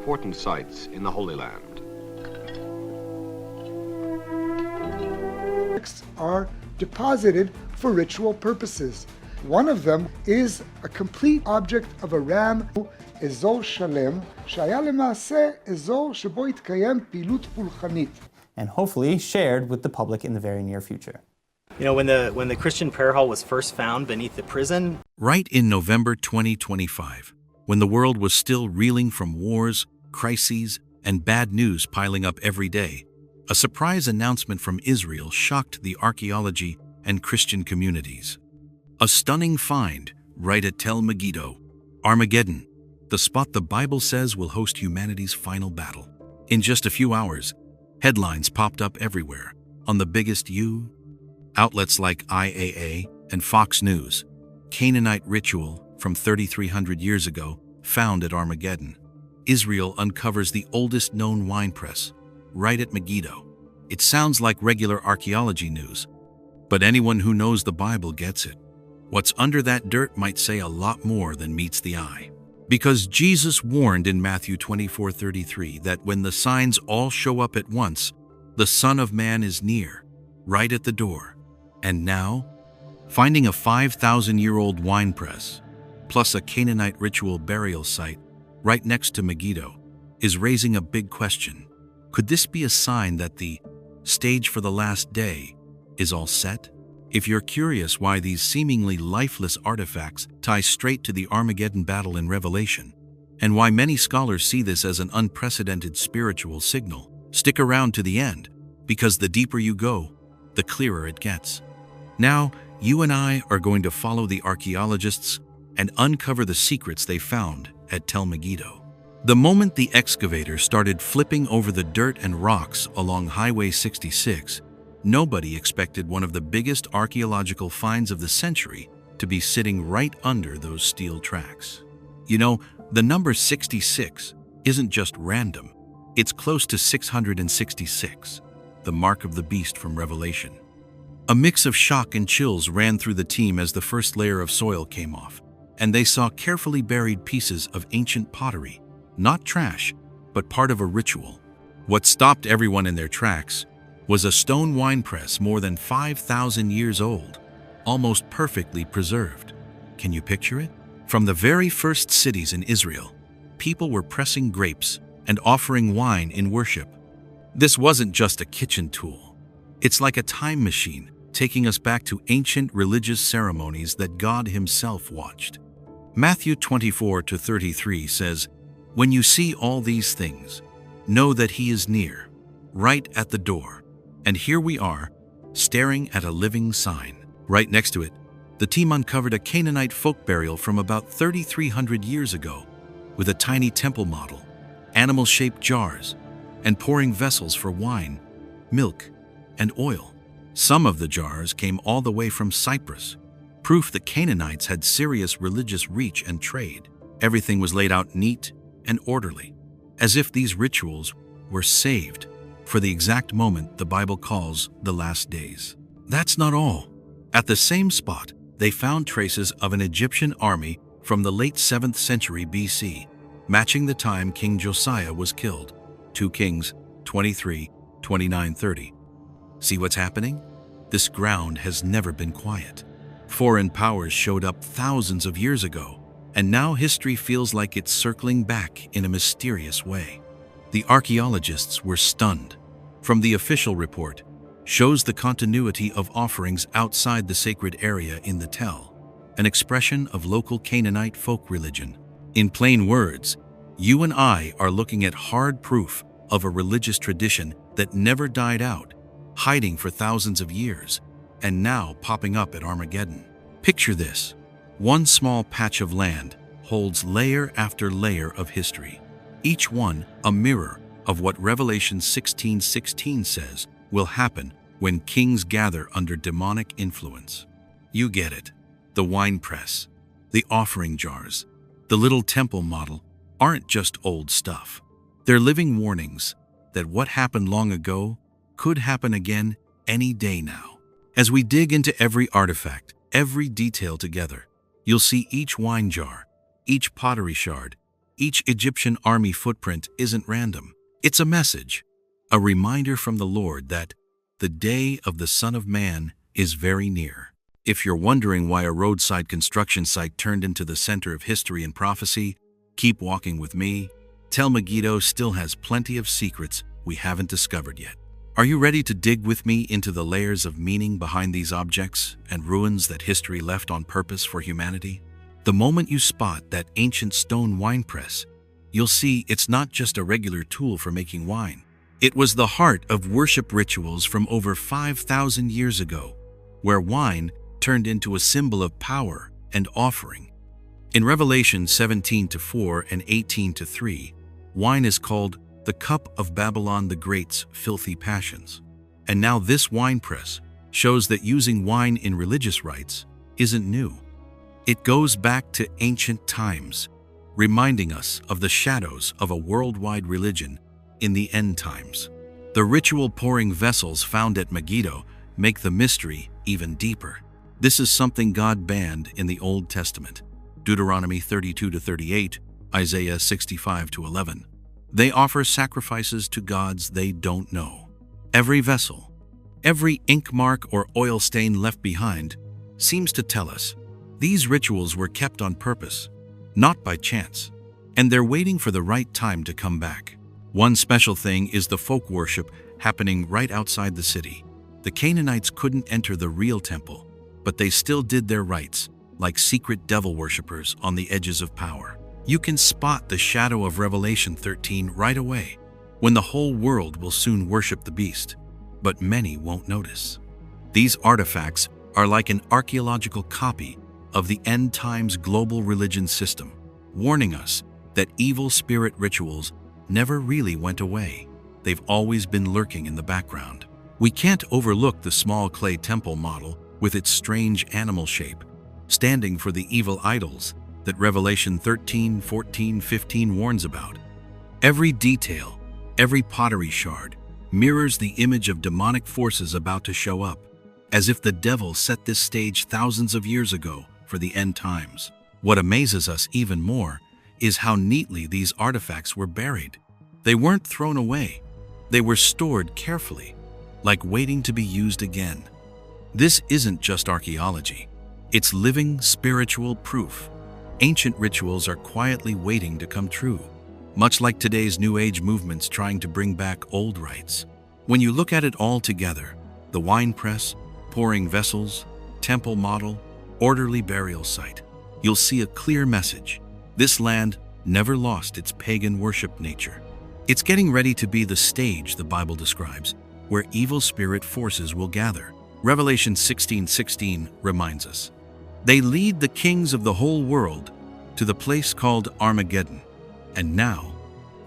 important sites in the Holy Land. Are deposited for ritual purposes. One of them is a complete object of a ram, אזור שלם, שהיה למעשה אזור שבו התקיים פעילות פולחנית. And hopefully shared with the public in the very near future. You know, when the Christian prayer hall was first found beneath the prison, right in November 2025, when the world was still reeling from wars, crises, and bad news piling up every day, a surprise announcement from Israel shocked the archaeology and Christian communities. A stunning find right at Tel Megiddo, Armageddon, the spot the Bible says will host humanity's final battle. In just a few hours, headlines popped up everywhere on the biggest outlets like IAA and Fox News. Canaanite ritual from 3,300 years ago found at Armageddon. Israel uncovers the oldest known wine press right at Megiddo. It sounds like regular archaeology news, but anyone who knows the Bible gets it. What's under that dirt might say a lot more than meets the eye. Because Jesus warned in Matthew 24:33 that when the signs all show up at once, the Son of Man is near, right at the door. And now, finding a 5,000-year-old wine press, plus a Canaanite ritual burial site right next to Megiddo, is raising a big question. Could this be a sign that the stage for the last day is all set? If you're curious why these seemingly lifeless artifacts tie straight to the Armageddon battle in Revelation, and why many scholars see this as an unprecedented spiritual signal, stick around to the end, because the deeper you go, the clearer it gets. Now, you and I are going to follow the archaeologists and uncover the secrets they found at Tel Megiddo. The moment the excavators started flipping over the dirt and rocks along Highway 66, nobody expected one of the biggest archaeological finds of the century to be sitting right under those steel tracks. You know, the number 66 isn't just random. It's close to 666, the mark of the beast from Revelation. A mix of shock and chills ran through the team as the first layer of soil came off, and they saw carefully buried pieces of ancient pottery, not trash, but part of a ritual. What stopped everyone in their tracks was a stone wine press more than 5,000 years old, almost perfectly preserved. Can you picture it? From the very first cities in Israel, people were pressing grapes and offering wine in worship. This wasn't just a kitchen tool. It's like a time machine, taking us back to ancient religious ceremonies that God Himself watched. Matthew 24:33 says, "When you see all these things, know that He is near, right at the door." And here we are, staring at a living sign. Right next to it, the team uncovered a Canaanite folk burial from about 3,300 years ago, with a tiny temple model, animal-shaped jars, and pouring vessels for wine, milk, and oil. Some of the jars came all the way from Cyprus, proof the Canaanites had serious religious reach and trade. Everything was laid out neat and orderly, as if these rituals were saved for the exact moment the Bible calls the last days. That's not all. At the same spot, they found traces of an Egyptian army from the late 7th century BC, matching the time King Josiah was killed. 2 Kings 23:29-30. See what's happening? This ground has never been quiet. Foreign powers showed up thousands of years ago, and now history feels like it's circling back in a mysterious way. The archaeologists were stunned. From the official report, shows the continuity of offerings outside the sacred area in the Tel, an expression of local Canaanite folk religion. In plain words, you and I are looking at hard proof of a religious tradition that never died out, hiding for thousands of years, and now popping up at Armageddon. Picture this. One small patch of land holds layer after layer of history, each one a mirror of what Revelation 16:16 says will happen when kings gather under demonic influence. You get it. The wine press, the offering jars, the little temple model aren't just old stuff. They're living warnings that what happened long ago could happen again any day now. As we dig into every artifact, every detail together, you'll see each wine jar, each pottery shard, Each Egyptian army footprint isn't random. It's a message, a reminder from the Lord that the day of the Son of Man is very near. If you're wondering why a roadside construction site turned into the center of history and prophecy, keep walking with me. Tel Megiddo still has plenty of secrets we haven't discovered yet. Are you ready to dig with me into the layers of meaning behind these objects and ruins that history left on purpose for humanity? The moment you spot that ancient stone wine press, you'll see it's not just a regular tool for making wine. It was the heart of worship rituals from over 5,000 years ago, where wine turned into a symbol of power and offering. In Revelation 17:4 and 18:3, wine is called the cup of Babylon the Great's filthy passions. And now this wine press shows that using wine in religious rites isn't new. It goes back to ancient times, reminding us of the shadows of a worldwide religion in the end times. The ritual pouring vessels found at Megiddo make the mystery even deeper. This is something God banned in the Old Testament. Deuteronomy 32-38, Isaiah 65-11. They offer sacrifices to gods they don't know. Every vessel, every ink mark or oil stain left behind seems to tell us these rituals were kept on purpose, not by chance, and they're waiting for the right time to come back. One special thing is the folk worship happening right outside the city. The Canaanites couldn't enter the real temple, but they still did their rites, like secret devil worshippers on the edges of power. You can spot the shadow of Revelation 13 right away, when the whole world will soon worship the beast, but many won't notice. These artifacts are like an archaeological copy of the end times global religion system, warning us that evil spirit rituals never really went away. They've always been lurking in the background. We can't overlook the small clay temple model with its strange animal shape, standing for the evil idols that Revelation 13, 14, 15 warns about. Every detail, every pottery shard, mirrors the image of demonic forces about to show up, as if the devil set this stage thousands of years ago for the end times. What amazes us even more is how neatly these artifacts were buried. They weren't thrown away. They were stored carefully, like waiting to be used again. This isn't just archaeology. It's living spiritual proof. Ancient rituals are quietly waiting to come true, much like today's New Age movements trying to bring back old rites. When you look at it all together, the wine press, pouring vessels, temple model, orderly burial site, you'll see a clear message. This land never lost its pagan worship nature. It's getting ready to be the stage the Bible describes, where evil spirit forces will gather. Revelation 16:16 reminds us. They lead the kings of the whole world to the place called Armageddon. And now,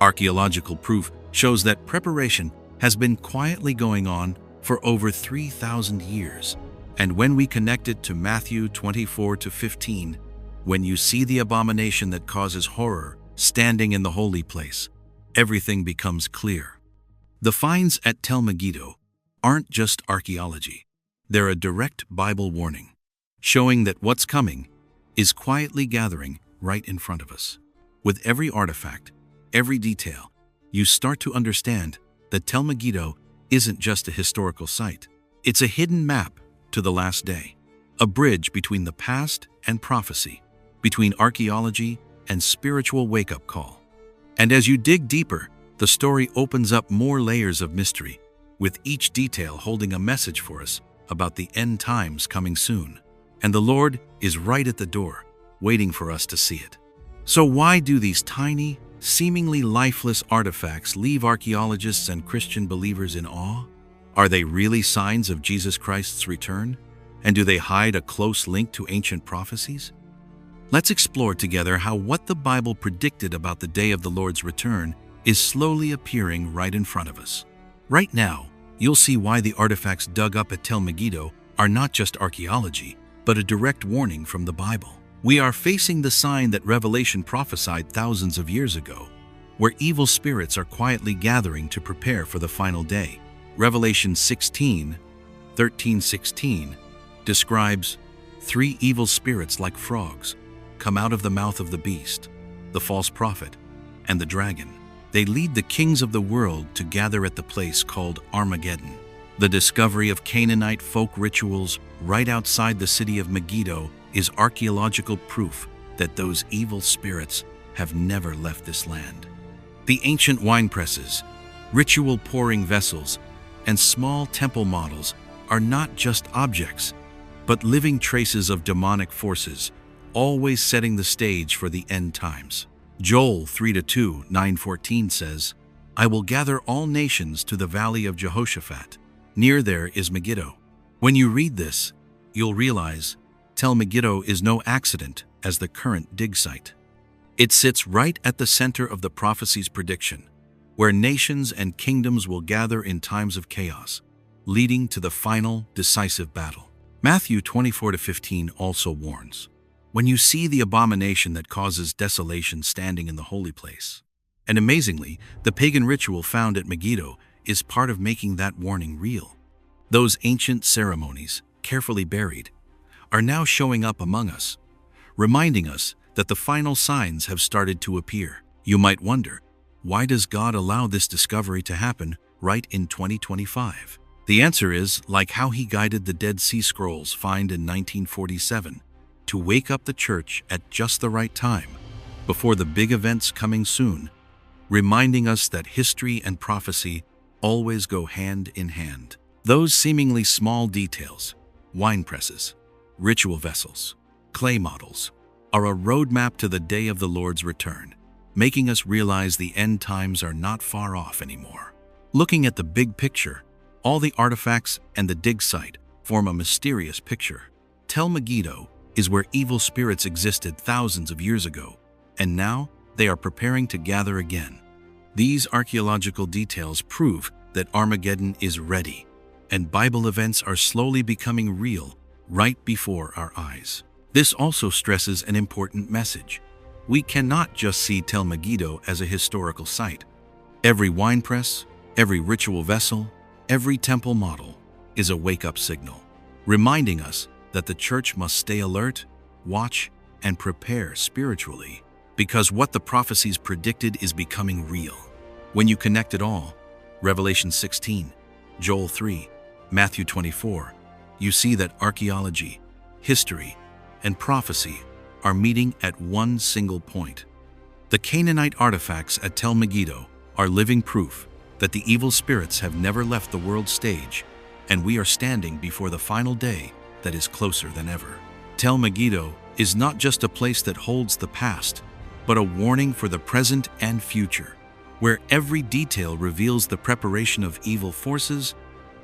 archaeological proof shows that preparation has been quietly going on for over 3,000 years. And when we connect it to Matthew 24-15, when you see the abomination that causes horror standing in the holy place, everything becomes clear. The finds at Tel Megiddo aren't just archaeology. They're a direct Bible warning, showing that what's coming is quietly gathering right in front of us. With every artifact, every detail, you start to understand that Tel Megiddo isn't just a historical site. It's a hidden map to the last day, a bridge between the past and prophecy, between archaeology and spiritual wake-up call. And as you dig deeper, the story opens up more layers of mystery, with each detail holding a message for us about the end times coming soon. And the Lord is right at the door, waiting for us to see it. So why do these tiny, seemingly lifeless artifacts leave archaeologists and Christian believers in awe? Are they really signs of Jesus Christ's return? And do they hide a close link to ancient prophecies? Let's explore together how what the Bible predicted about the day of the Lord's return is slowly appearing right in front of us. Right now, you'll see why the artifacts dug up at Tel Megiddo are not just archaeology, but a direct warning from the Bible. We are facing the sign that Revelation prophesied thousands of years ago, where evil spirits are quietly gathering to prepare for the final day. Revelation 16:13-16 describes 3 evil spirits like frogs come out of the mouth of the beast, the false prophet, and the dragon. They lead the kings of the world to gather at the place called Armageddon. The discovery of Canaanite folk rituals right outside the city of Megiddo is archaeological proof that those evil spirits have never left this land. The ancient wine presses, ritual pouring vessels, and small temple models are not just objects, but living traces of demonic forces, always setting the stage for the end times. Joel 3-2, 9-14 says, "I will gather all nations to the valley of Jehoshaphat. Near there is Megiddo." When you read this, you'll realize Tel Megiddo is no accident as the current dig site. It sits right at the center of the prophecy's prediction, where nations and kingdoms will gather in times of chaos, leading to the final, decisive battle. Matthew 24-15 also warns, "When you see the abomination that causes desolation standing in the holy place." And amazingly, the pagan ritual found at Megiddo is part of making that warning real. Those ancient ceremonies, carefully buried, are now showing up among us, reminding us that the final signs have started to appear. You might wonder, why does God allow this discovery to happen right in 2025? The answer is, like how he guided the Dead Sea Scrolls found in 1947, to wake up the church at just the right time, before the big events coming soon, reminding us that history and prophecy always go hand in hand. Those seemingly small details, wine presses, ritual vessels, clay models, are a roadmap to the day of the Lord's return, making us realize the end times are not far off anymore. Looking at the big picture, all the artifacts and the dig site form a mysterious picture. Tel Megiddo is where evil spirits existed thousands of years ago, and now they are preparing to gather again. These archaeological details prove that Armageddon is ready, and Bible events are slowly becoming real right before our eyes. This also stresses an important message. We cannot just see Tel Megiddo as a historical site. Every winepress, every ritual vessel, every temple model is a wake-up signal, reminding us that the church must stay alert, watch, and prepare spiritually, because what the prophecies predicted is becoming real. When you connect it all, Revelation 16, Joel 3, Matthew 24, you see that archaeology, history, and prophecy are meeting at one single point. The Canaanite artifacts at Tel Megiddo are living proof that the evil spirits have never left the world stage, and we are standing before the final day that is closer than ever. Tel Megiddo is not just a place that holds the past, but a warning for the present and future, where every detail reveals the preparation of evil forces,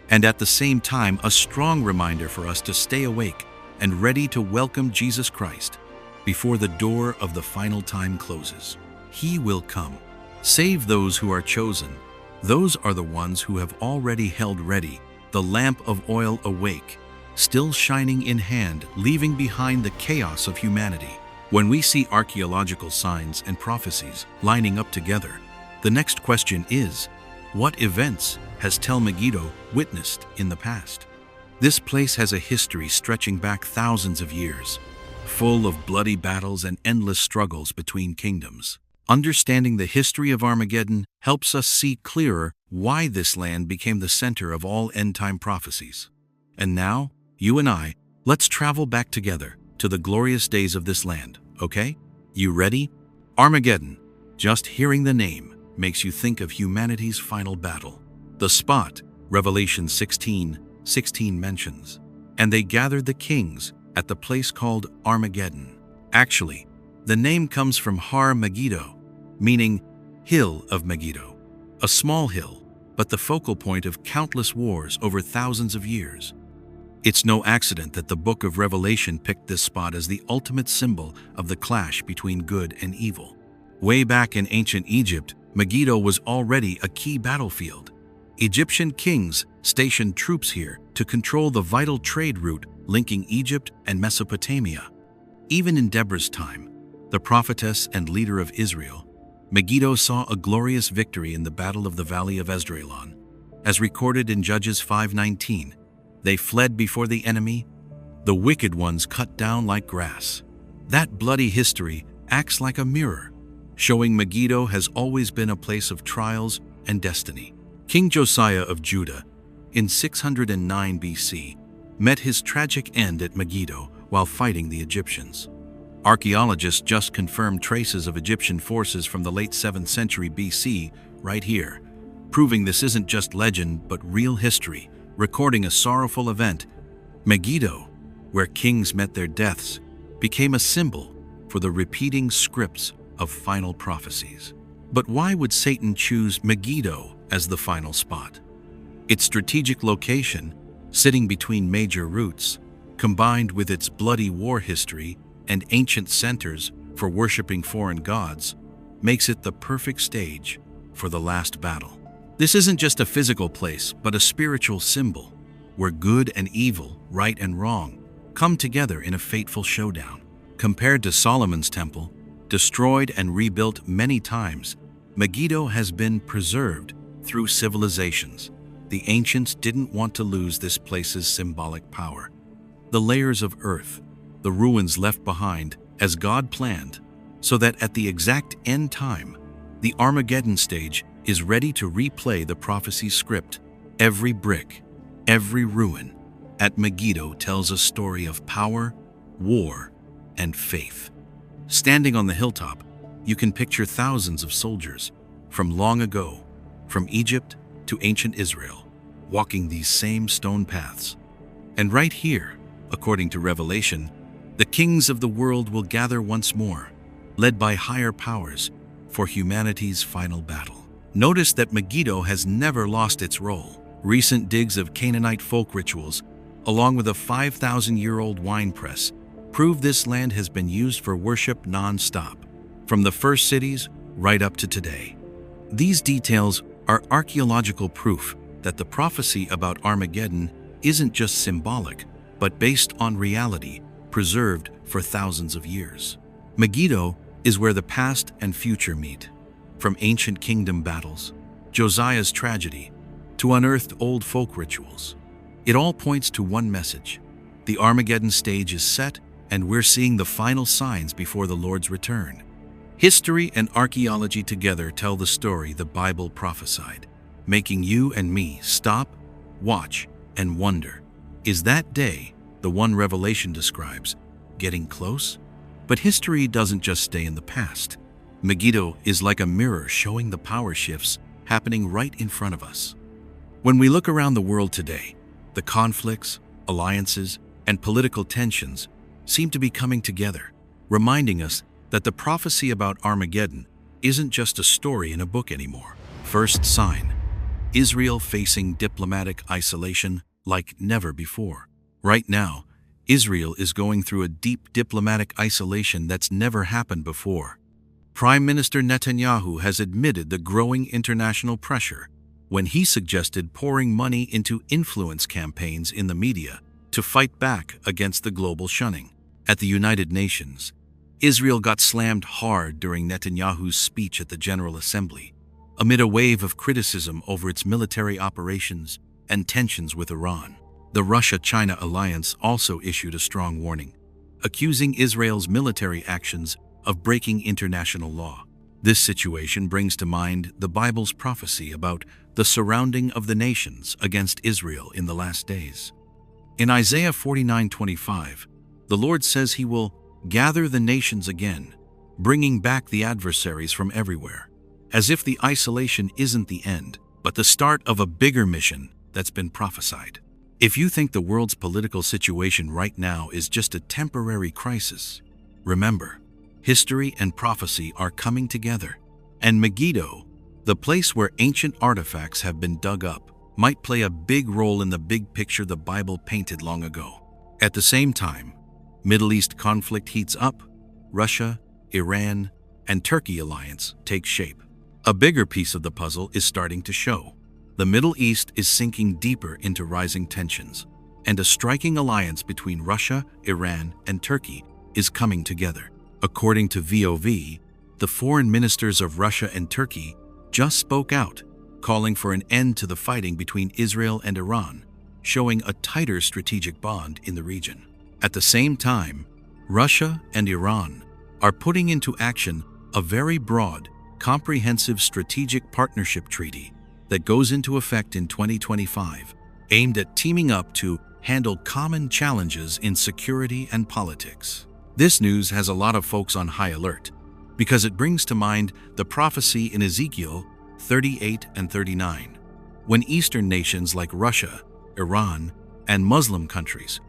and at the same time a strong reminder for us to stay awake and ready to welcome Jesus Christ before the door of the final time closes. He will come, save those who are chosen. Those are the ones who have already held ready the lamp of oil awake, still shining in hand, leaving behind the chaos of humanity. When we see archaeological signs and prophecies lining up together, the next question is, what events has Tel Megiddo witnessed in the past? This place has a history stretching back thousands of years, full of bloody battles and endless struggles between kingdoms. Understanding the history of Armageddon helps us see clearer why this land became the center of all end-time prophecies. And now, you and I, let's travel back together to the glorious days of this land, okay? You ready? Armageddon. Just hearing the name makes you think of humanity's final battle. The spot, Revelation 16:16 mentions. And they gathered the kings at the place called Armageddon. Actually, the name comes from Har Megiddo, meaning hill of Megiddo, a small hill, but the focal point of countless wars over thousands of years. It's no accident that the book of Revelation picked this spot as the ultimate symbol of the clash between good and evil. Way back in ancient Egypt, Megiddo was already a key battlefield. Egyptian kings stationed troops here to control the vital trade route linking Egypt and Mesopotamia. Even in Deborah's time, the prophetess and leader of Israel, Megiddo saw a glorious victory in the Battle of the Valley of Esdraelon. As recorded in Judges 5:19, they fled before the enemy, the wicked ones cut down like grass. That bloody history acts like a mirror, showing Megiddo has always been a place of trials and destiny. King Josiah of Judah, in 609 BC, met his tragic end at Megiddo while fighting the Egyptians. Archaeologists just confirmed traces of Egyptian forces from the late 7th century BC right here, proving this isn't just legend but real history, recording a sorrowful event. Megiddo, where kings met their deaths, became a symbol for the repeating scripts of final prophecies. But why would Satan choose Megiddo as the final spot? Its strategic location, sitting between major routes, combined with its bloody war history and ancient centers for worshipping foreign gods, makes it the perfect stage for the last battle. This isn't just a physical place, but a spiritual symbol, where good and evil, right and wrong, come together in a fateful showdown. Compared to Solomon's temple, destroyed and rebuilt many times, Megiddo has been preserved through civilizations. The ancients didn't want to lose this place's symbolic power. The layers of earth, the ruins left behind as God planned, so that at the exact end time, the Armageddon stage is ready to replay the prophecy script. Every brick, every ruin at Megiddo tells a story of power, war, and faith. Standing on the hilltop, you can picture thousands of soldiers from long ago, from Egypt to ancient Israel, walking these same stone paths. And right here, according to Revelation, the kings of the world will gather once more, led by higher powers, for humanity's final battle. Notice that Megiddo has never lost its role. Recent digs of Canaanite folk rituals, along with a 5,000-year-old wine press, prove this land has been used for worship non-stop, from the first cities right up to today. These details are archaeological proof that the prophecy about Armageddon isn't just symbolic, but based on reality, preserved for thousands of years. Megiddo is where the past and future meet. From ancient kingdom battles, Josiah's tragedy, to unearthed old folk rituals, it all points to one message. The Armageddon stage is set, and we're seeing the final signs before the Lord's return. History and archaeology together tell the story the Bible prophesied, making you and me stop, watch, and wonder. Is that day, the one Revelation describes, getting close? But history doesn't just stay in the past. Megiddo is like a mirror showing the power shifts happening right in front of us. When we look around the world today, the conflicts, alliances, and political tensions seem to be coming together, reminding us that the prophecy about Armageddon isn't just a story in a book anymore. First sign: Israel facing diplomatic isolation like never before. Right now, Israel is going through a deep diplomatic isolation that's never happened before. Prime Minister Netanyahu has admitted the growing international pressure when he suggested pouring money into influence campaigns in the media to fight back against the global shunning. At the United Nations, Israel got slammed hard during Netanyahu's speech at the General Assembly, amid a wave of criticism over its military operations and tensions with Iran. The Russia-China alliance also issued a strong warning, accusing Israel's military actions of breaking international law. This situation brings to mind the Bible's prophecy about the surrounding of the nations against Israel in the last days. In Isaiah 49:25, the Lord says he will gather the nations again, bringing back the adversaries from everywhere, as if the isolation isn't the end, but the start of a bigger mission that's been prophesied. If you think the world's political situation right now is just a temporary crisis, remember, history and prophecy are coming together, and Megiddo, the place where ancient artifacts have been dug up, might play a big role in the big picture the Bible painted long ago. At the same time, Middle East conflict heats up, Russia, Iran, and Turkey alliance takes shape. A bigger piece of the puzzle is starting to show. The Middle East is sinking deeper into rising tensions, and a striking alliance between Russia, Iran, and Turkey is coming together. According to VOV, the foreign ministers of Russia and Turkey just spoke out, calling for an end to the fighting between Israel and Iran, showing a tighter strategic bond in the region. At the same time, Russia and Iran are putting into action a very broad, comprehensive strategic partnership treaty that goes into effect in 2025, aimed at teaming up to handle common challenges in security and politics. This news has a lot of folks on high alert because it brings to mind the prophecy in Ezekiel 38 and 39, when Eastern nations like Russia, Iran, and Muslim countries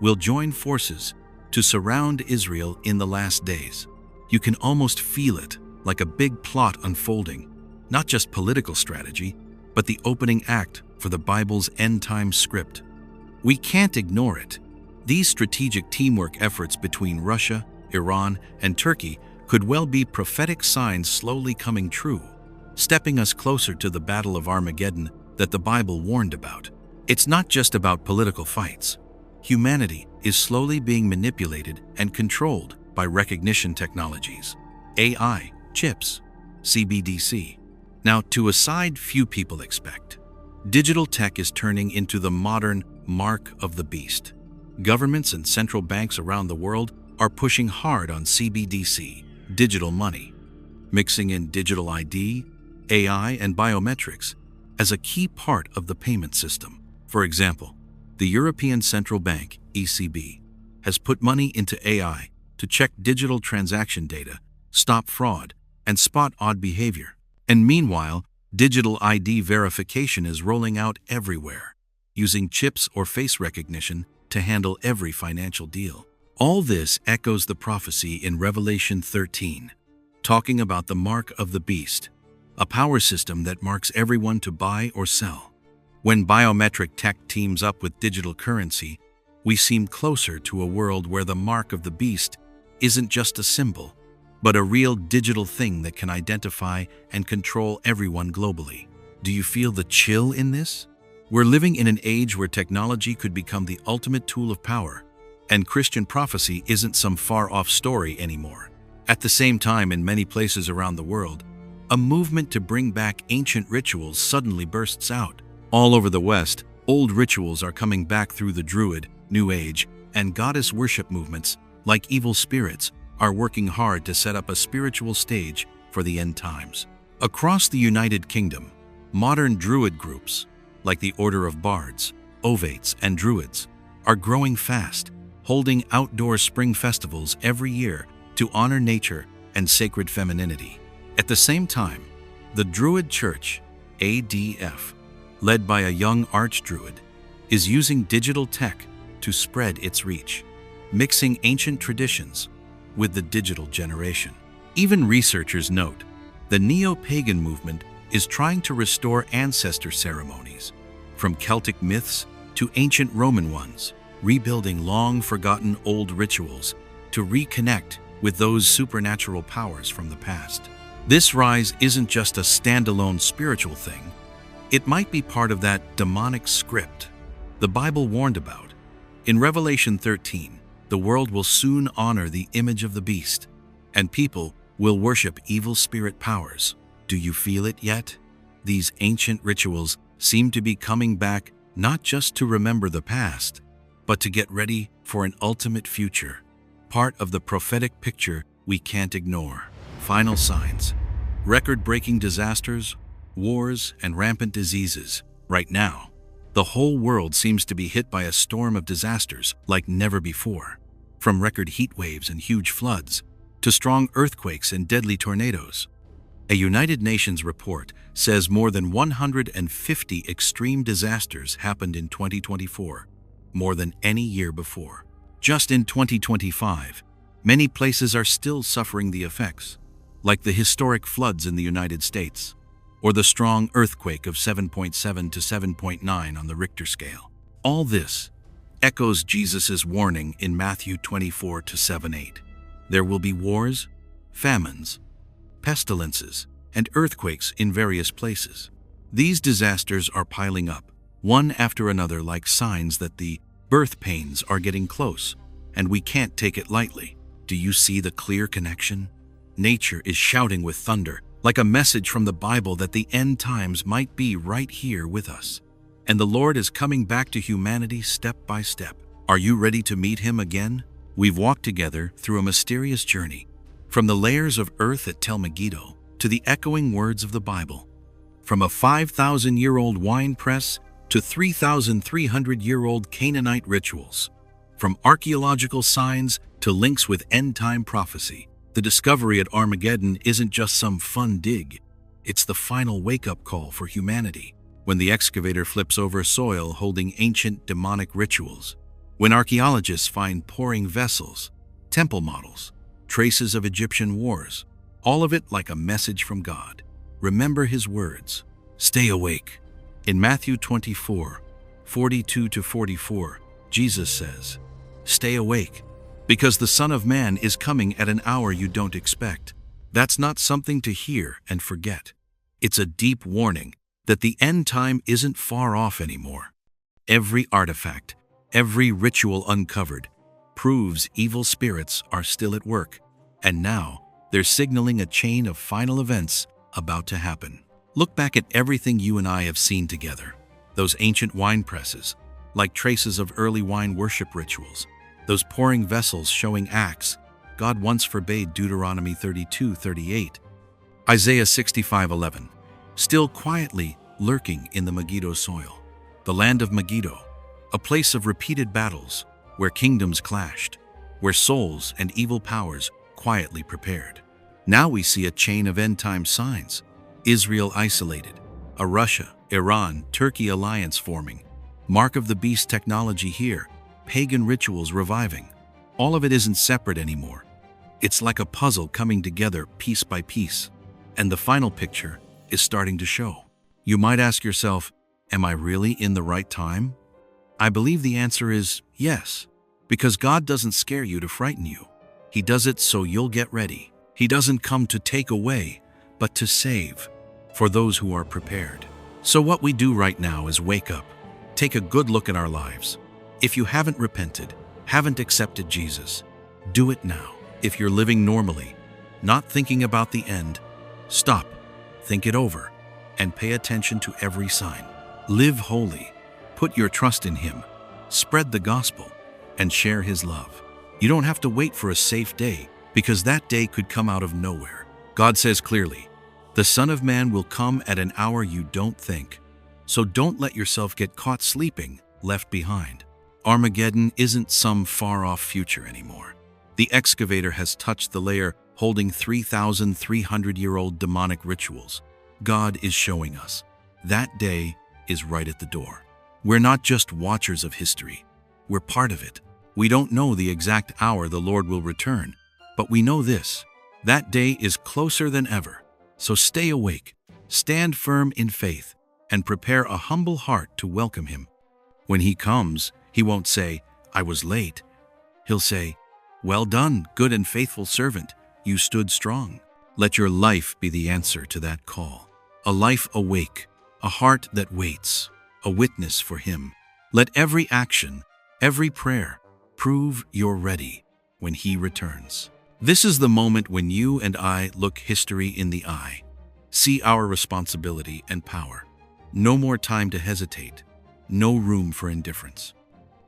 will join forces to surround Israel in the last days. You can almost feel it, like a big plot unfolding, not just political strategy, but the opening act for the Bible's end-time script. We can't ignore it. These strategic teamwork efforts between Russia, Iran, and Turkey could well be prophetic signs slowly coming true, stepping us closer to the Battle of Armageddon that the Bible warned about. It's not just about political fights. Humanity is slowly being manipulated and controlled by recognition technologies, AI, chips, CBDC. Now, to a side few people expect, digital tech is turning into the modern mark of the beast. Governments and central banks around the world are pushing hard on CBDC, digital money, mixing in digital ID, AI, and biometrics as a key part of the payment system. For example, the European Central Bank, ECB, has put money into AI to check digital transaction data, stop fraud, and spot odd behavior. And meanwhile, digital ID verification is rolling out everywhere, using chips or face recognition to handle every financial deal. All this echoes the prophecy in Revelation 13, talking about the mark of the beast, a power system that marks everyone to buy or sell. When biometric tech teams up with digital currency, we seem closer to a world where the mark of the beast isn't just a symbol, but a real digital thing that can identify and control everyone globally. Do you feel the chill in this? We're living in an age where technology could become the ultimate tool of power, and Christian prophecy isn't some far-off story anymore. At the same time, in many places around the world, a movement to bring back ancient rituals suddenly bursts out. All over the West, old rituals are coming back through the Druid, New Age, and goddess worship movements, like evil spirits, are working hard to set up a spiritual stage for the end times. Across the United Kingdom, modern Druid groups, like the Order of Bards, Ovates, and Druids, are growing fast, holding outdoor spring festivals every year to honor nature and sacred femininity. At the same time, the Druid Church, ADF, led by a young archdruid, is using digital tech to spread its reach, mixing ancient traditions with the digital generation. Even researchers note the neo-pagan movement is trying to restore ancestor ceremonies, from Celtic myths to ancient Roman ones, rebuilding long-forgotten old rituals to reconnect with those supernatural powers from the past. This rise isn't just a standalone spiritual thing. It might be part of that demonic script the Bible warned about. In Revelation 13, the world will soon honor the image of the beast, and people will worship evil spirit powers. Do you feel it yet? These ancient rituals seem to be coming back not just to remember the past, but to get ready for an ultimate future, part of the prophetic picture we can't ignore. Final signs: record-breaking disasters, wars, and rampant diseases. Right now, the whole world seems to be hit by a storm of disasters like never before, from record heat waves and huge floods to strong earthquakes and deadly tornadoes. A United Nations report says more than 150 extreme disasters happened in 2024, more than any year before. Just in 2025, many places are still suffering the effects, like the historic floods in the United States, or the strong earthquake of 7.7 to 7.9 on the Richter scale. All this echoes Jesus' warning in Matthew 24 to 7-8. There will be wars, famines, pestilences, and earthquakes in various places. These disasters are piling up, one after another, like signs that the birth pains are getting close, and we can't take it lightly. Do you see the clear connection? Nature is shouting with thunder, like a message from the Bible that the end times might be right here with us. And the Lord is coming back to humanity step by step. Are you ready to meet Him again? We've walked together through a mysterious journey, From the layers of earth at Tel Megiddo to the echoing words of the Bible, from a 5,000-year-old wine press to 3,300-year-old Canaanite rituals, from archaeological signs to links with end-time prophecy, the discovery at Armageddon isn't just some fun dig. It's the final wake-up call for humanity. When the excavator flips over soil holding ancient demonic rituals, when archaeologists find pouring vessels, temple models, traces of Egyptian wars, all of it like a message from God. Remember his words. Stay awake. In Matthew 24, 42-44, Jesus says, "Stay awake, because the Son of Man is coming at an hour you don't expect." That's not something to hear and forget. It's a deep warning that the end time isn't far off anymore. Every artifact, every ritual uncovered, proves evil spirits are still at work, and now they're signaling a chain of final events about to happen. Look back at everything you and I have seen together. Those ancient wine presses, like traces of early wine worship rituals. Those pouring vessels showing acts God once forbade, Deuteronomy 32:38. Isaiah 65:11, still quietly lurking in the Megiddo soil. The land of Megiddo, a place of repeated battles, where kingdoms clashed, where souls and evil powers quietly prepared. Now we see a chain of end-time signs. Israel isolated, a Russia, Iran, Turkey alliance forming, mark of the beast technology here, pagan rituals reviving. All of it isn't separate anymore. It's like a puzzle coming together piece by piece, and the final picture is starting to show. You might ask yourself, am I really in the right time? I believe the answer is yes, because God doesn't scare you to frighten you. He does it so you'll get ready. He doesn't come to take away, but to save, for those who are prepared. So what we do right now is wake up, take a good look at our lives. If you haven't repented, haven't accepted Jesus, do it now. If you're living normally, not thinking about the end, stop, think it over, and pay attention to every sign. Live holy, put your trust in Him, spread the gospel, and share His love. You don't have to wait for a safe day, because that day could come out of nowhere. God says clearly, the Son of Man will come at an hour you don't think. So don't let yourself get caught sleeping, left behind. Armageddon isn't some far-off future anymore. The excavator has touched the layer holding 3,300-year-old demonic rituals. God is showing us that day is right at the door. We're not just watchers of history. We're part of it. We don't know the exact hour the Lord will return, but we know this: that day is closer than ever. So stay awake, stand firm in faith, and prepare a humble heart to welcome Him. When He comes, He won't say, "I was late." He'll say, "Well done, good and faithful servant. You stood strong." Let your life be the answer to that call. A life awake, a heart that waits, a witness for Him. Let every action, every prayer, prove you're ready when He returns. This is the moment when you and I look history in the eye, see our responsibility and power. No more time to hesitate, no room for indifference.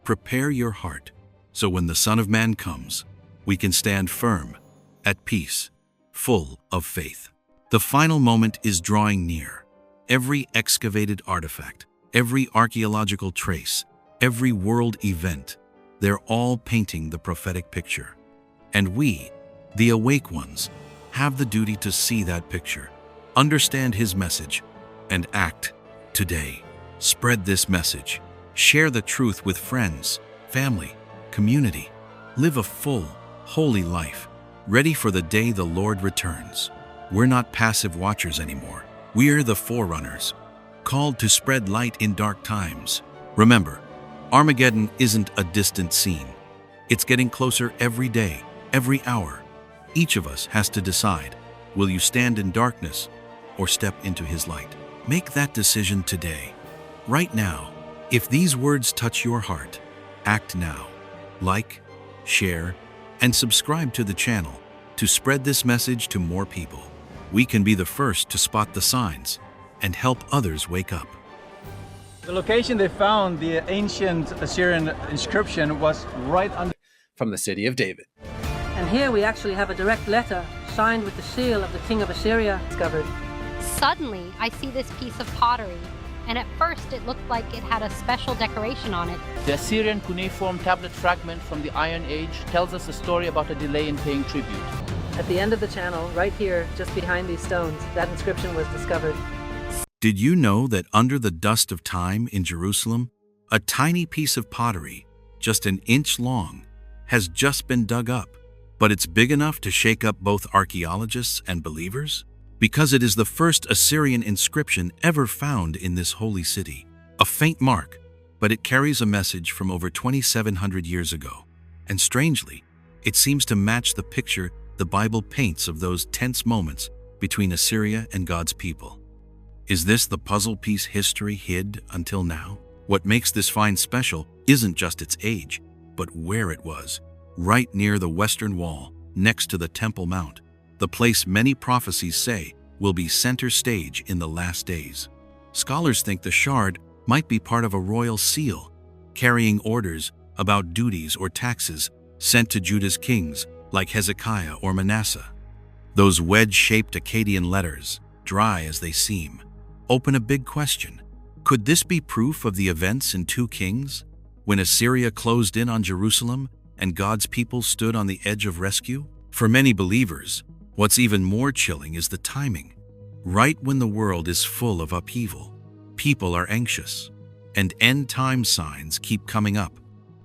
Prepare your heart, so when the Son of Man comes, we can stand firm, at peace, full of faith. The final moment is drawing near. Every excavated artifact, every archaeological trace, every world event, they're all painting the prophetic picture. And we, the awake ones, have the duty to see that picture, understand His message, and act today. Spread this message. Share the truth with friends, family, community. Live a full, holy life, ready for the day the Lord returns. We're not passive watchers anymore. We're the forerunners, called to spread light in dark times. Remember, Armageddon isn't a distant scene. It's getting closer every day, every hour. Each of us has to decide, will you stand in darkness or step into His light? Make that decision today, right now. If these words touch your heart, act now. Like, share, and subscribe to the channel to spread this message to more people. We can be the first to spot the signs and help others wake up. The location they found the ancient Assyrian inscription was right under from the city of David. And here we actually have a direct letter signed with the seal of the king of Assyria discovered. Suddenly, I see this piece of pottery, and at first it looked like it had a special decoration on it. The Assyrian cuneiform tablet fragment from the Iron Age tells us a story about a delay in paying tribute. At the end of the channel, right here, just behind these stones, that inscription was discovered. Did you know that under the dust of time in Jerusalem, a tiny piece of pottery, just an inch long, has just been dug up, but it's big enough to shake up both archaeologists and believers? Because it is the first Assyrian inscription ever found in this holy city. A faint mark, but it carries a message from over 2,700 years ago. And strangely, it seems to match the picture the Bible paints of those tense moments between Assyria and God's people. Is this the puzzle piece history hid until now? What makes this find special isn't just its age, but where it was, right near the Western Wall, next to the Temple Mount, the place many prophecies say will be center stage in the last days. Scholars think the shard might be part of a royal seal, carrying orders about duties or taxes sent to Judah's kings like Hezekiah or Manasseh. Those wedge-shaped Akkadian letters, dry as they seem, open a big question. Could this be proof of the events in 2 Kings, when Assyria closed in on Jerusalem and God's people stood on the edge of rescue? For many believers, what's even more chilling is the timing. Right when the world is full of upheaval, people are anxious, and end-time signs keep coming up.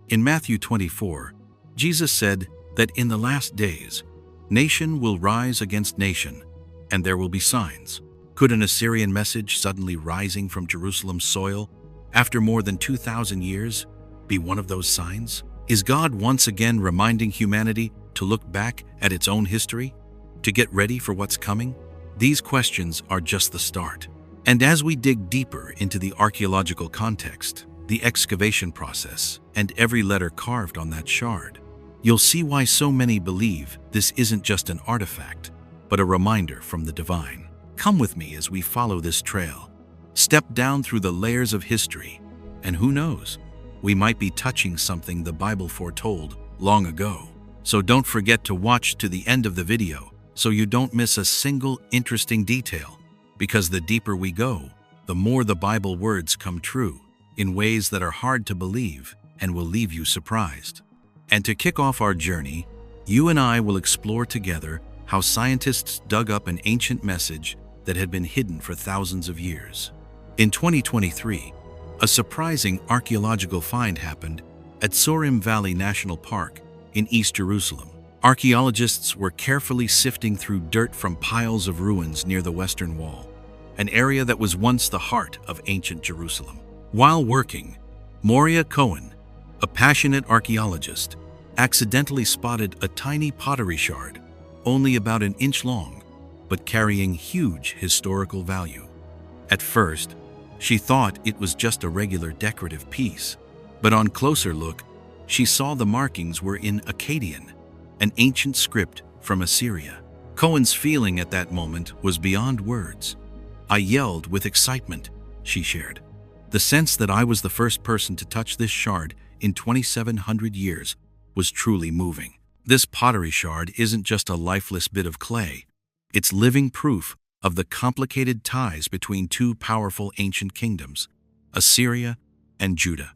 In Matthew 24, Jesus said that in the last days, nation will rise against nation, and there will be signs. Could an Assyrian message suddenly rising from Jerusalem's soil after more than 2,000 years be one of those signs? Is God once again reminding humanity to look back at its own history, to get ready for what's coming? These questions are just the start. And as we dig deeper into the archaeological context, the excavation process, and every letter carved on that shard, you'll see why so many believe this isn't just an artifact, but a reminder from the divine. Come with me as we follow this trail. Step down through the layers of history, and who knows, we might be touching something the Bible foretold long ago. So don't forget to watch to the end of the video so you don't miss a single interesting detail, because the deeper we go, the more the Bible words come true in ways that are hard to believe and will leave you surprised. And to kick off our journey, you and I will explore together how scientists dug up an ancient message that had been hidden for thousands of years. In 2023, a surprising archaeological find happened at Sorim Valley National Park in East Jerusalem. Archaeologists were carefully sifting through dirt from piles of ruins near the Western Wall, an area that was once the heart of ancient Jerusalem. While working, Moria Cohen, a passionate archaeologist, accidentally spotted a tiny pottery shard, only about an inch long, but carrying huge historical value. At first, she thought it was just a regular decorative piece, but on closer look, she saw the markings were in Akkadian, an ancient script from Assyria. Cohen's feeling at that moment was beyond words. "I yelled with excitement," she shared. "The sense that I was the first person to touch this shard in 2,700 years was truly moving." This pottery shard isn't just a lifeless bit of clay. It's living proof of the complicated ties between 2 powerful ancient kingdoms, Assyria and Judah.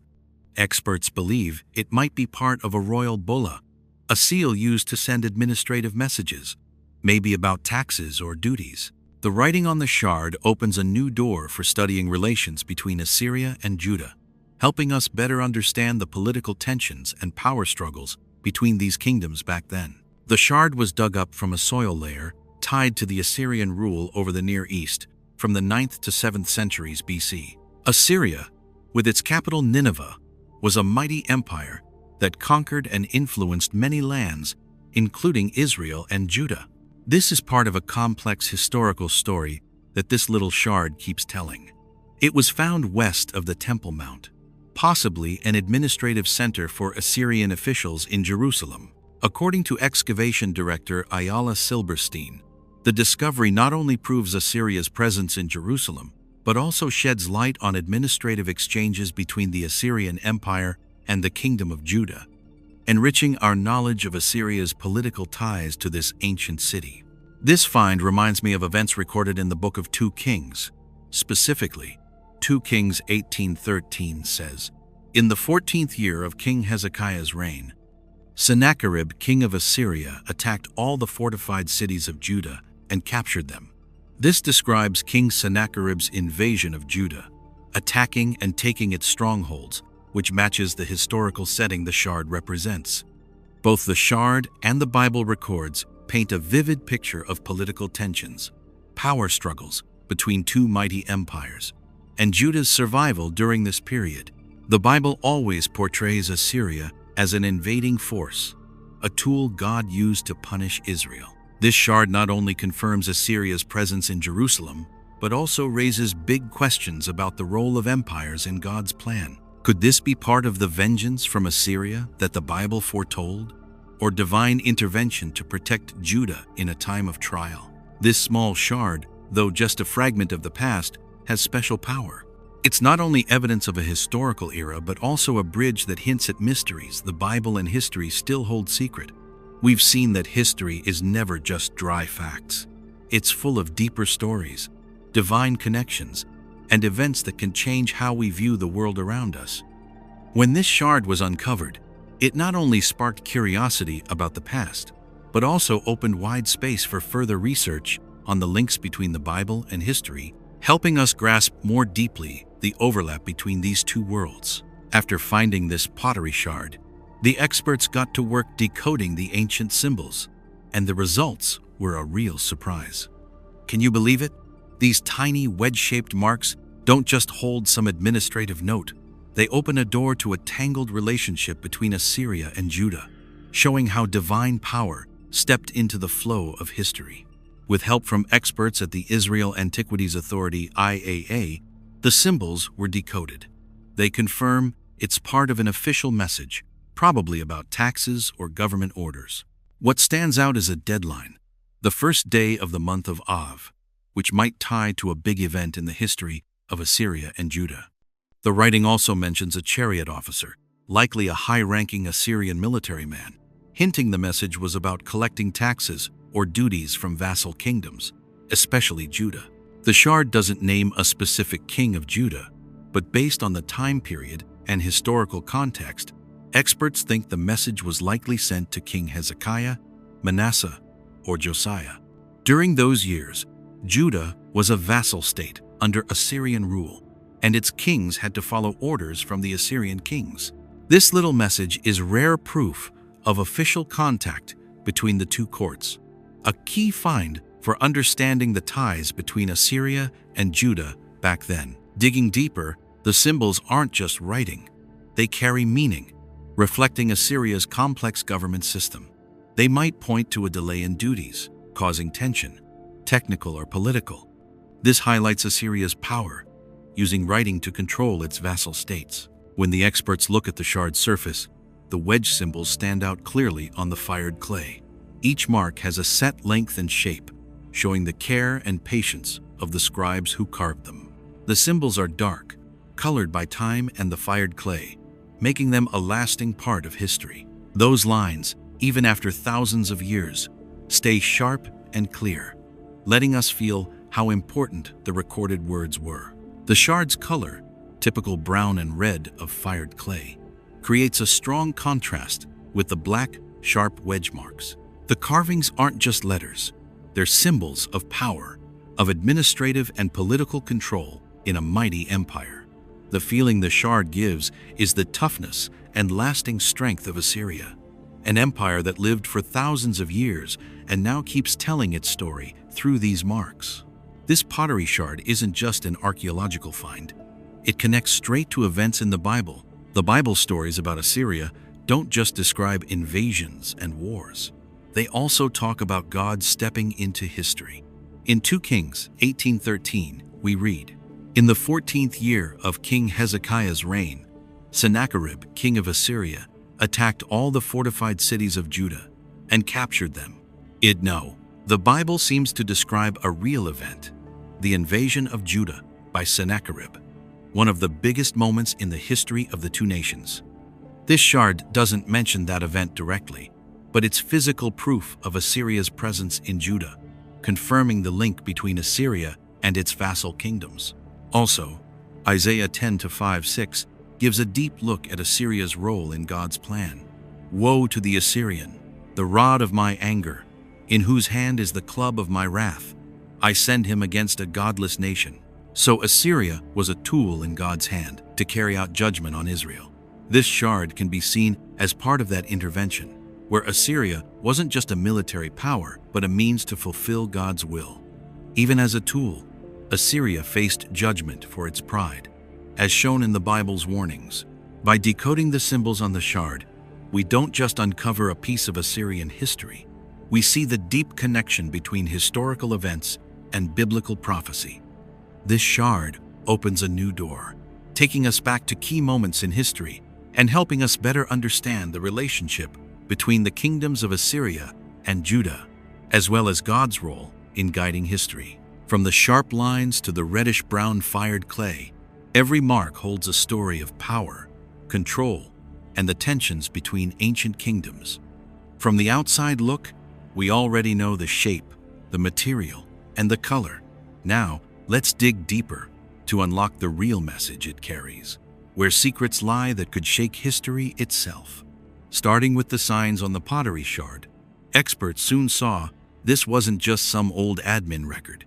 Experts believe it might be part of a royal bulla, a seal used to send administrative messages, maybe about taxes or duties. The writing on the shard opens a new door for studying relations between Assyria and Judah, helping us better understand the political tensions and power struggles between these kingdoms back then. The shard was dug up from a soil layer tied to the Assyrian rule over the Near East from the 9th to 7th centuries BC. Assyria, with its capital Nineveh, was a mighty empire that conquered and influenced many lands, including Israel and Judah. This is part of a complex historical story that this little shard keeps telling. It was found west of the Temple Mount, possibly an administrative center for Assyrian officials in Jerusalem. According to excavation director Ayala Silberstein, the discovery not only proves Assyria's presence in Jerusalem, but also sheds light on administrative exchanges between the Assyrian Empire and the Kingdom of Judah. enriching our knowledge of Assyria's political ties to this ancient city. This find reminds me of events recorded in the Book of 2 Kings. Specifically, 2 Kings 18:13 says, "In the 14th year of King Hezekiah's reign, Sennacherib, king of Assyria, attacked all the fortified cities of Judah and captured them." This describes King Sennacherib's invasion of Judah, attacking and taking its strongholds, which matches the historical setting the shard represents. Both the shard and the Bible records paint a vivid picture of political tensions, power struggles between two mighty empires, and Judah's survival during this period. The Bible always portrays Assyria as an invading force, a tool God used to punish Israel. This shard not only confirms Assyria's presence in Jerusalem, but also raises big questions about the role of empires in God's plan. Could this be part of the vengeance from Assyria that the Bible foretold, or divine intervention to protect Judah in a time of trial? This small shard, though just a fragment of the past, has special power. It's not only evidence of a historical era, but also a bridge that hints at mysteries the Bible and history still hold secret. We've seen that history is never just dry facts. It's full of deeper stories, divine connections, and events that can change how we view the world around us. When this shard was uncovered, it not only sparked curiosity about the past, but also opened wide space for further research on the links between the Bible and history, helping us grasp more deeply the overlap between these two worlds. After finding this pottery shard, the experts got to work decoding the ancient symbols, and the results were a real surprise. Can you believe it? These tiny wedge-shaped marks don't just hold some administrative note. They open a door to a tangled relationship between Assyria and Judah, showing how divine power stepped into the flow of history. With help from experts at the Israel Antiquities Authority (IAA), the symbols were decoded. They confirm it's part of an official message, probably about taxes or government orders. What stands out is a deadline, the first day of the month of Av, which might tie to a big event in the history of Assyria and Judah. The writing also mentions a chariot officer, likely a high-ranking Assyrian military man, hinting the message was about collecting taxes or duties from vassal kingdoms, especially Judah. The shard doesn't name a specific king of Judah, but based on the time period and historical context, experts think the message was likely sent to King Hezekiah, Manasseh, or Josiah. During those years, Judah was a vassal state under Assyrian rule, and its kings had to follow orders from the Assyrian kings. This little message is rare proof of official contact between the two courts, a key find for understanding the ties between Assyria and Judah back then. Digging deeper, the symbols aren't just writing. They carry meaning, reflecting Assyria's complex government system. They might point to a delay in duties, causing tension, technical or political. This highlights Assyria's power, using writing to control its vassal states. When the experts look at the shard's surface, the wedge symbols stand out clearly on the fired clay. Each mark has a set length and shape, showing the care and patience of the scribes who carved them. The symbols are dark, colored by time and the fired clay, making them a lasting part of history. Those lines, even after thousands of years, stay sharp and clear, letting us feel how important the recorded words were. The shard's color, typical brown and red of fired clay, creates a strong contrast with the black, sharp wedge marks. The carvings aren't just letters, they're symbols of power, of administrative and political control in a mighty empire. The feeling the shard gives is the toughness and lasting strength of Assyria, an empire that lived for thousands of years and now keeps telling its story through these marks. This pottery shard isn't just an archaeological find. It connects straight to events in the Bible. The Bible stories about Assyria don't just describe invasions and wars. They also talk about God stepping into history. In 2 Kings 18:13, we read, "In the 14th year of King Hezekiah's reign, Sennacherib, king of Assyria, attacked all the fortified cities of Judah and captured them." The Bible seems to describe a real event, the invasion of Judah by Sennacherib, one of the biggest moments in the history of the two nations. This shard doesn't mention that event directly, but it's physical proof of Assyria's presence in Judah, confirming the link between Assyria and its vassal kingdoms. Also, Isaiah 10:5-6 gives a deep look at Assyria's role in God's plan. Woe to the Assyrian, the rod of my anger, in whose hand is the club of my wrath. I send him against a godless nation. So Assyria was a tool in God's hand to carry out judgment on Israel. This shard can be seen as part of that intervention, where Assyria wasn't just a military power, but a means to fulfill God's will. Even as a tool, Assyria faced judgment for its pride, as shown in the Bible's warnings. By decoding the symbols on the shard, we don't just uncover a piece of Assyrian history, we see the deep connection between historical events and biblical prophecy. This shard opens a new door, taking us back to key moments in history and helping us better understand the relationship between the kingdoms of Assyria and Judah, as well as God's role in guiding history. From the sharp lines to the reddish-brown fired clay, every mark holds a story of power, control, and the tensions between ancient kingdoms. From the outside look, we already know the shape, the material, and the color. Now, let's dig deeper to unlock the real message it carries, where secrets lie that could shake history itself. Starting with the signs on the pottery shard, experts soon saw this wasn't just some old admin record.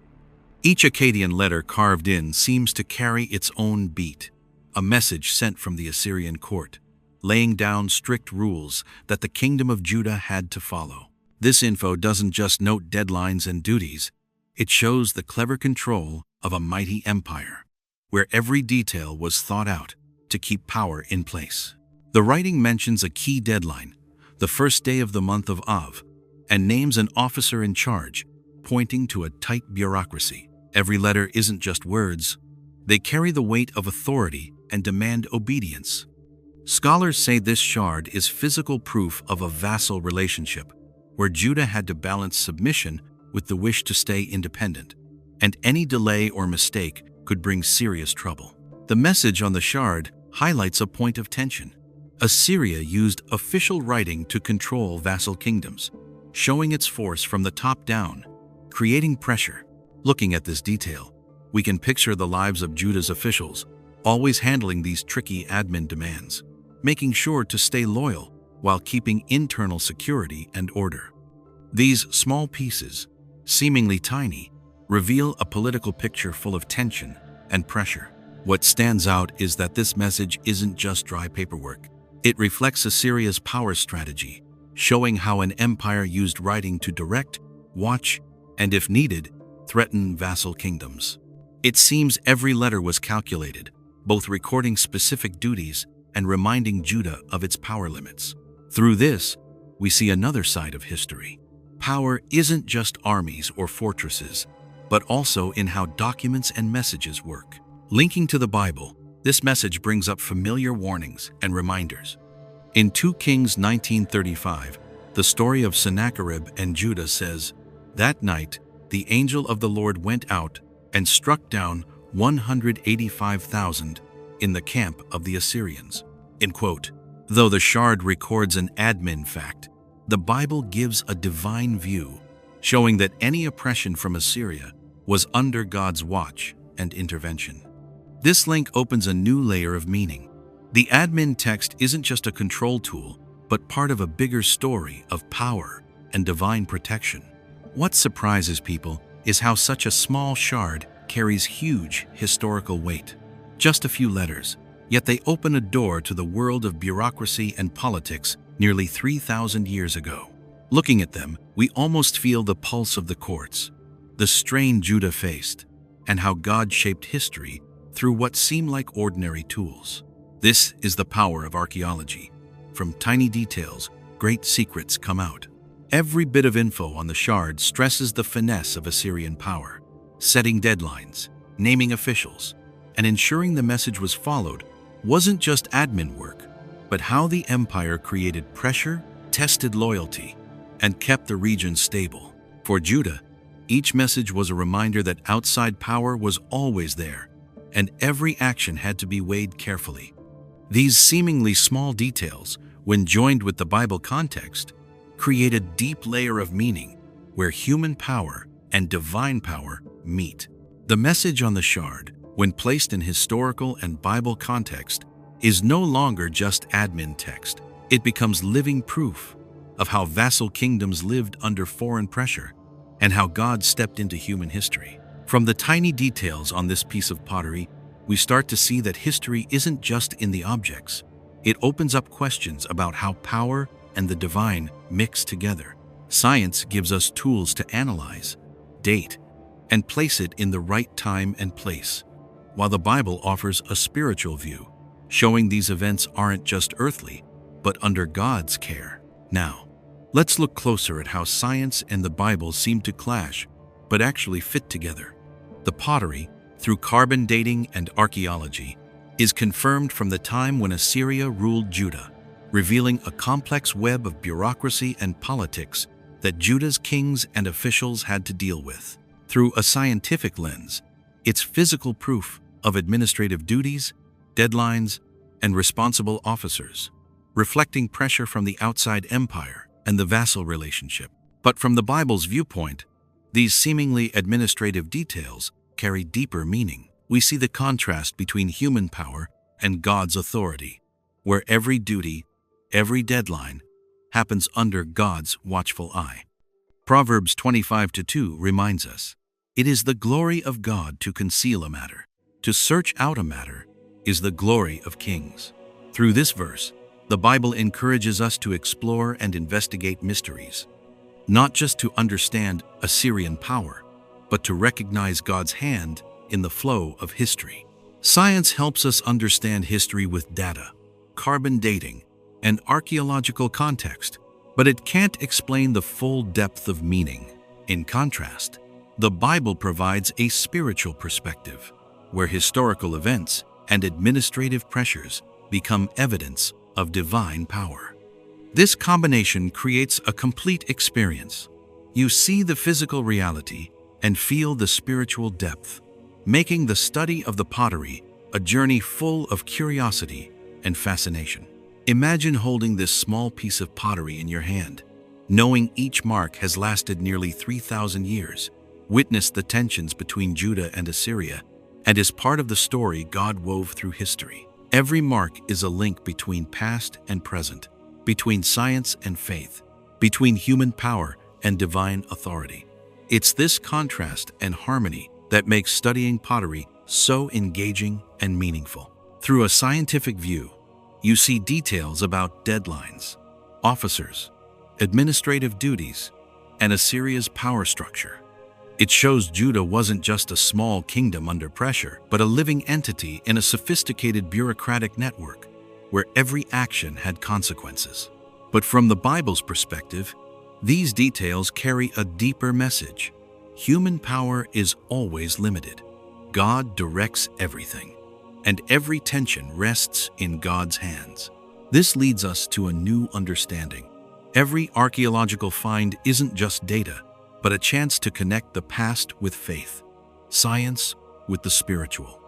Each Akkadian letter carved in seems to carry its own beat, a message sent from the Assyrian court, laying down strict rules that the kingdom of Judah had to follow. This info doesn't just note deadlines and duties, it shows the clever control of a mighty empire, where every detail was thought out to keep power in place. The writing mentions a key deadline, the first day of the month of Av, and names an officer in charge, pointing to a tight bureaucracy. Every letter isn't just words, they carry the weight of authority and demand obedience. Scholars say this shard is physical proof of a vassal relationship, where Judah had to balance submission with the wish to stay independent, and any delay or mistake could bring serious trouble. The message on the shard highlights a point of tension. Assyria used official writing to control vassal kingdoms, showing its force from the top down, creating pressure. Looking at this detail, we can picture the lives of Judah's officials, always handling these tricky admin demands, making sure to stay loyal while keeping internal security and order. These small pieces, seemingly tiny, reveal a political picture full of tension and pressure. What stands out is that this message isn't just dry paperwork. It reflects Assyria's power strategy, showing how an empire used writing to direct, watch, and if needed, threaten vassal kingdoms. It seems every letter was calculated, both recording specific duties and reminding Judah of its power limits. Through this, we see another side of history. Power isn't just armies or fortresses, but also in how documents and messages work. Linking to the Bible, this message brings up familiar warnings and reminders. In 2 Kings 19:35, the story of Sennacherib and Judah says, "That night, the angel of the Lord went out and struck down 185,000 in the camp of the Assyrians." End quote. Though the shard records an admin fact, the Bible gives a divine view, showing that any oppression from Assyria was under God's watch and intervention. This link opens a new layer of meaning. The admin text isn't just a control tool, but part of a bigger story of power and divine protection. What surprises people is how such a small shard carries huge historical weight. Just a few letters, yet they open a door to the world of bureaucracy and politics nearly 3,000 years ago. Looking at them, we almost feel the pulse of the courts, the strain Judah faced, and how God shaped history through what seem like ordinary tools. This is the power of archaeology. From tiny details, great secrets come out. Every bit of info on the shard stresses the finesse of Assyrian power, setting deadlines, naming officials, and ensuring the message was followed wasn't just admin work, but how the empire created pressure, tested loyalty, and kept the region stable. For Judah, each message was a reminder that outside power was always there, and every action had to be weighed carefully. These seemingly small details, when joined with the Bible context, create a deep layer of meaning where human power and divine power meet. The message on the shard, when placed in historical and Bible context, is no longer just admin text. It becomes living proof of how vassal kingdoms lived under foreign pressure and how God stepped into human history. From the tiny details on this piece of pottery, we start to see that history isn't just in the objects. It opens up questions about how power and the divine mix together. Science gives us tools to analyze, date, and place it in the right time and place, while the Bible offers a spiritual view, showing these events aren't just earthly, but under God's care. Now, let's look closer at how science and the Bible seem to clash, but actually fit together. The pottery, through carbon dating and archaeology, is confirmed from the time when Assyria ruled Judah, revealing a complex web of bureaucracy and politics that Judah's kings and officials had to deal with. Through a scientific lens, it's physical proof of administrative duties, deadlines, and responsible officers, reflecting pressure from the outside empire and the vassal relationship. But from the Bible's viewpoint, these seemingly administrative details carry deeper meaning. We see the contrast between human power and God's authority, where every duty, every deadline, happens under God's watchful eye. Proverbs 25:2 reminds us, "It is the glory of God to conceal a matter. To search out a matter is the glory of kings." Through this verse, the Bible encourages us to explore and investigate mysteries, not just to understand Assyrian power, but to recognize God's hand in the flow of history. Science helps us understand history with data, carbon dating, and archaeological context, but it can't explain the full depth of meaning. In contrast, the Bible provides a spiritual perspective, where historical events and administrative pressures become evidence of divine power. This combination creates a complete experience. You see the physical reality and feel the spiritual depth, making the study of the pottery a journey full of curiosity and fascination. Imagine holding this small piece of pottery in your hand, knowing each mark has lasted nearly 3,000 years. Witness the tensions between Judah and Assyria, and is part of the story God wove through history. Every mark is a link between past and present, between science and faith, between human power and divine authority. It's this contrast and harmony that makes studying pottery so engaging and meaningful. Through a scientific view, you see details about deadlines, officers, administrative duties, and Assyria's power structure. It shows Judah wasn't just a small kingdom under pressure, but a living entity in a sophisticated bureaucratic network where every action had consequences. But from the Bible's perspective, these details carry a deeper message. Human power is always limited. God directs everything, and every tension rests in God's hands. This leads us to a new understanding. Every archaeological find isn't just data, but a chance to connect the past with faith, science with the spiritual.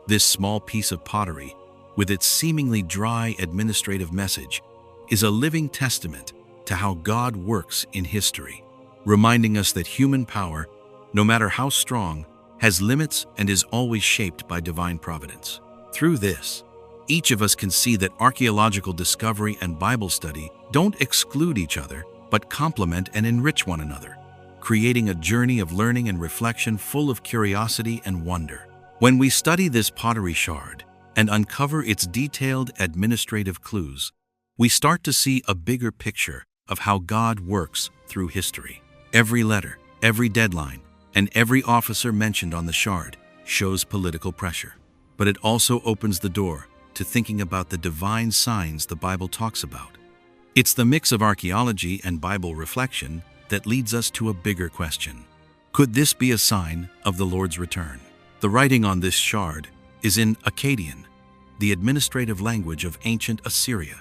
This small piece of pottery, with its seemingly dry administrative message, is a living testament to how God works in history, reminding us that human power, no matter how strong, has limits and is always shaped by divine providence. Through this, each of us can see that archaeological discovery and Bible study don't exclude each other, but complement and enrich one another, creating a journey of learning and reflection full of curiosity and wonder. When we study this pottery shard and uncover its detailed administrative clues, we start to see a bigger picture of how God works through history. Every letter, every deadline, and every officer mentioned on the shard shows political pressure. But it also opens the door to thinking about the divine signs the Bible talks about. It's the mix of archaeology and Bible reflection that leads us to a bigger question. Could this be a sign of the Lord's return? The writing on this shard is in Akkadian, the administrative language of ancient Assyria.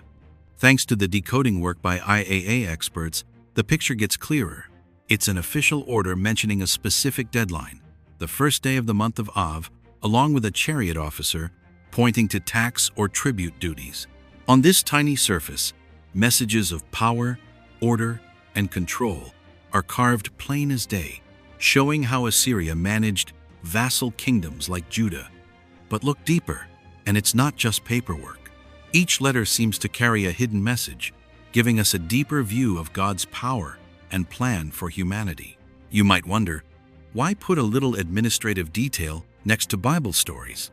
Thanks to the decoding work by IAA experts, the picture gets clearer. It's an official order mentioning a specific deadline, the first day of the month of Av, along with a chariot officer pointing to tax or tribute duties. On this tiny surface, messages of power, order, and control are carved plain as day, showing how Assyria managed vassal kingdoms like Judah. But look deeper, and it's not just paperwork. Each letter seems to carry a hidden message, giving us a deeper view of God's power and plan for humanity. You might wonder, why put a little administrative detail next to Bible stories?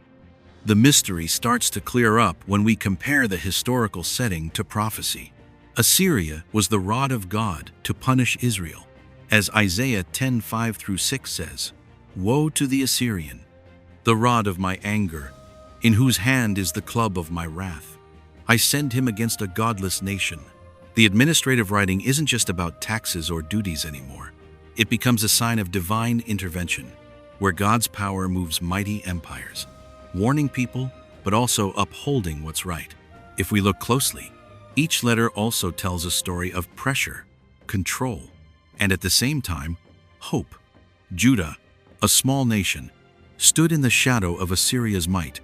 The mystery starts to clear up when we compare the historical setting to prophecy. Assyria was the rod of God to punish Israel. As Isaiah 10:5-6 says, "Woe to the Assyrian, the rod of my anger, in whose hand is the club of my wrath. I send him against a godless nation." The administrative writing isn't just about taxes or duties anymore. It becomes a sign of divine intervention, where God's power moves mighty empires, warning people, but also upholding what's right. If we look closely, each letter also tells a story of pressure, control, and at the same time, hope. Judah, a small nation, stood in the shadow of Assyria's might,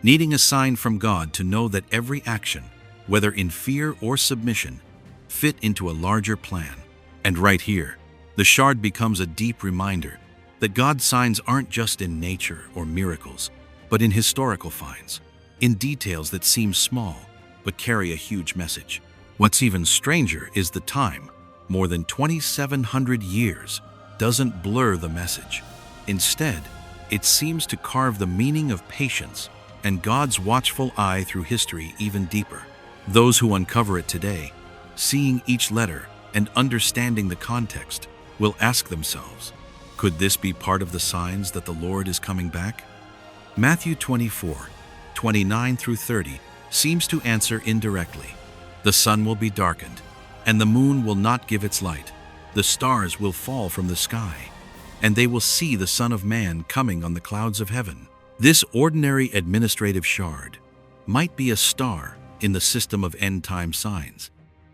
needing a sign from God to know that every action, whether in fear or submission, fit into a larger plan. And right here, the shard becomes a deep reminder that God's signs aren't just in nature or miracles, but in historical finds, in details that seem small but carry a huge message. What's even stranger is the time, more than 2,700 years, doesn't blur the message. Instead, it seems to carve the meaning of patience and God's watchful eye through history even deeper. Those who uncover it today, seeing each letter and understanding the context, will ask themselves, could this be part of the signs that the Lord is coming back? Matthew 24:29-30 seems to answer indirectly. The sun will be darkened, and the moon will not give its light. The stars will fall from the sky, and they will see the Son of Man coming on the clouds of heaven. This ordinary administrative shard might be a star in the system of end-time signs,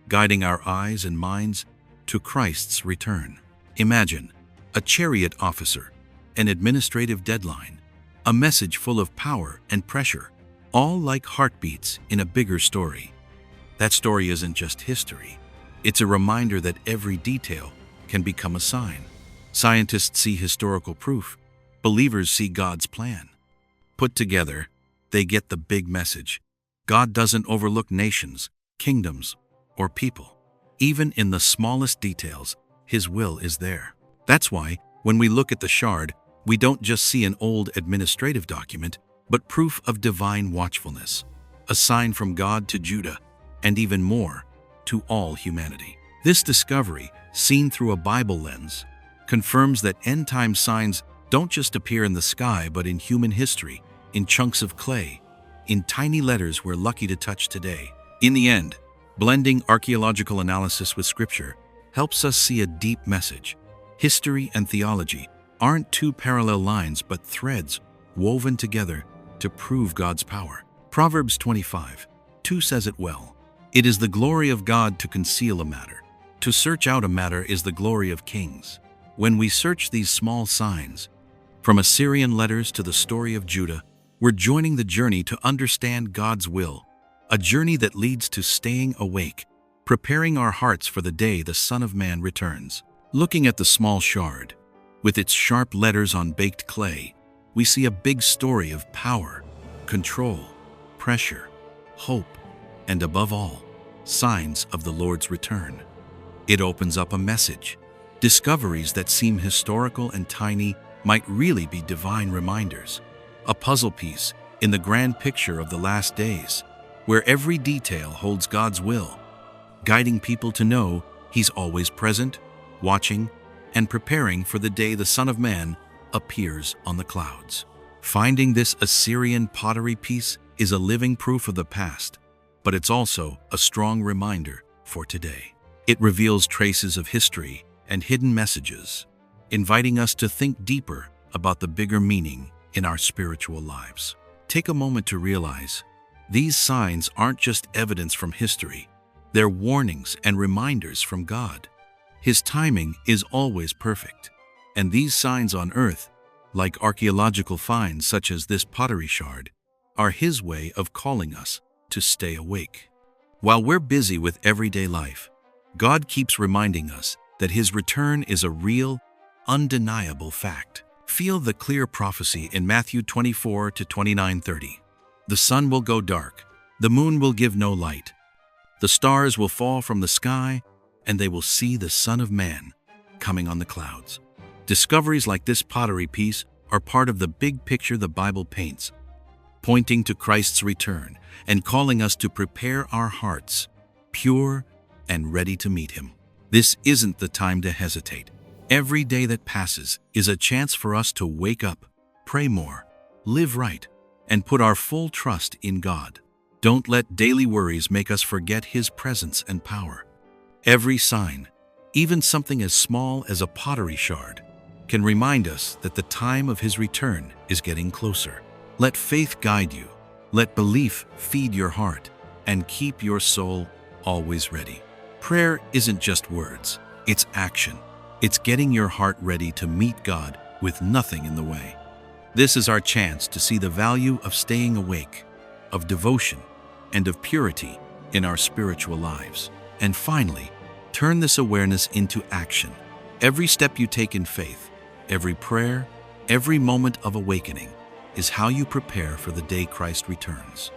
guiding our eyes and minds to Christ's return. Imagine a chariot officer, an administrative deadline, a message full of power and pressure, all like heartbeats in a bigger story. That story isn't just history. It's a reminder that every detail can become a sign. Scientists see historical proof. Believers see God's plan. Put together, they get the big message. God doesn't overlook nations, kingdoms, or people. Even in the smallest details, His will is there. That's why, when we look at the shard, we don't just see an old administrative document, but proof of divine watchfulness, a sign from God to Judah, and even more, to all humanity. This discovery, seen through a Bible lens, confirms that end-time signs don't just appear in the sky, but in human history, in chunks of clay, in tiny letters we're lucky to touch today. In the end, blending archaeological analysis with Scripture helps us see a deep message. History and theology aren't two parallel lines, but threads woven together to prove God's power. Proverbs 25:2 says it well. It is the glory of God to conceal a matter. To search out a matter is the glory of kings. When we search these small signs, from Assyrian letters to the story of Judah, we're joining the journey to understand God's will, a journey that leads to staying awake, preparing our hearts for the day the Son of Man returns. Looking at the small shard, with its sharp letters on baked clay, we see a big story of power, control, pressure, hope, and above all, signs of the Lord's return. It opens up a message. Discoveries that seem historical and tiny might really be divine reminders. A puzzle piece in the grand picture of the last days, where every detail holds God's will, guiding people to know He's always present, watching, and preparing for the day the Son of Man appears on the clouds. Finding this Assyrian pottery piece is a living proof of the past, but it's also a strong reminder for today. It reveals traces of history and hidden messages, inviting us to think deeper about the bigger meaning in our spiritual lives. Take a moment to realize these signs aren't just evidence from history, they're warnings and reminders from God. His timing is always perfect, and these signs on earth, like archaeological finds such as this pottery shard, are His way of calling us to stay awake. While we're busy with everyday life, God keeps reminding us that His return is a real, undeniable fact. Feel the clear prophecy in Matthew 24 to 29:30. The sun will go dark, the moon will give no light, the stars will fall from the sky, and they will see the Son of Man coming on the clouds. Discoveries like this pottery piece are part of the big picture the Bible paints, pointing to Christ's return and calling us to prepare our hearts, pure and ready to meet Him. This isn't the time to hesitate. Every day that passes is a chance for us to wake up, pray more, live right, and put our full trust in God. Don't let daily worries make us forget His presence and power. Every sign, even something as small as a pottery shard, can remind us that the time of His return is getting closer. Let faith guide you, let belief feed your heart, and keep your soul always ready. Prayer isn't just words, it's action. It's getting your heart ready to meet God with nothing in the way. This is our chance to see the value of staying awake, of devotion, and of purity in our spiritual lives. And finally, turn this awareness into action. Every step you take in faith, every prayer, every moment of awakening is how you prepare for the day Christ returns.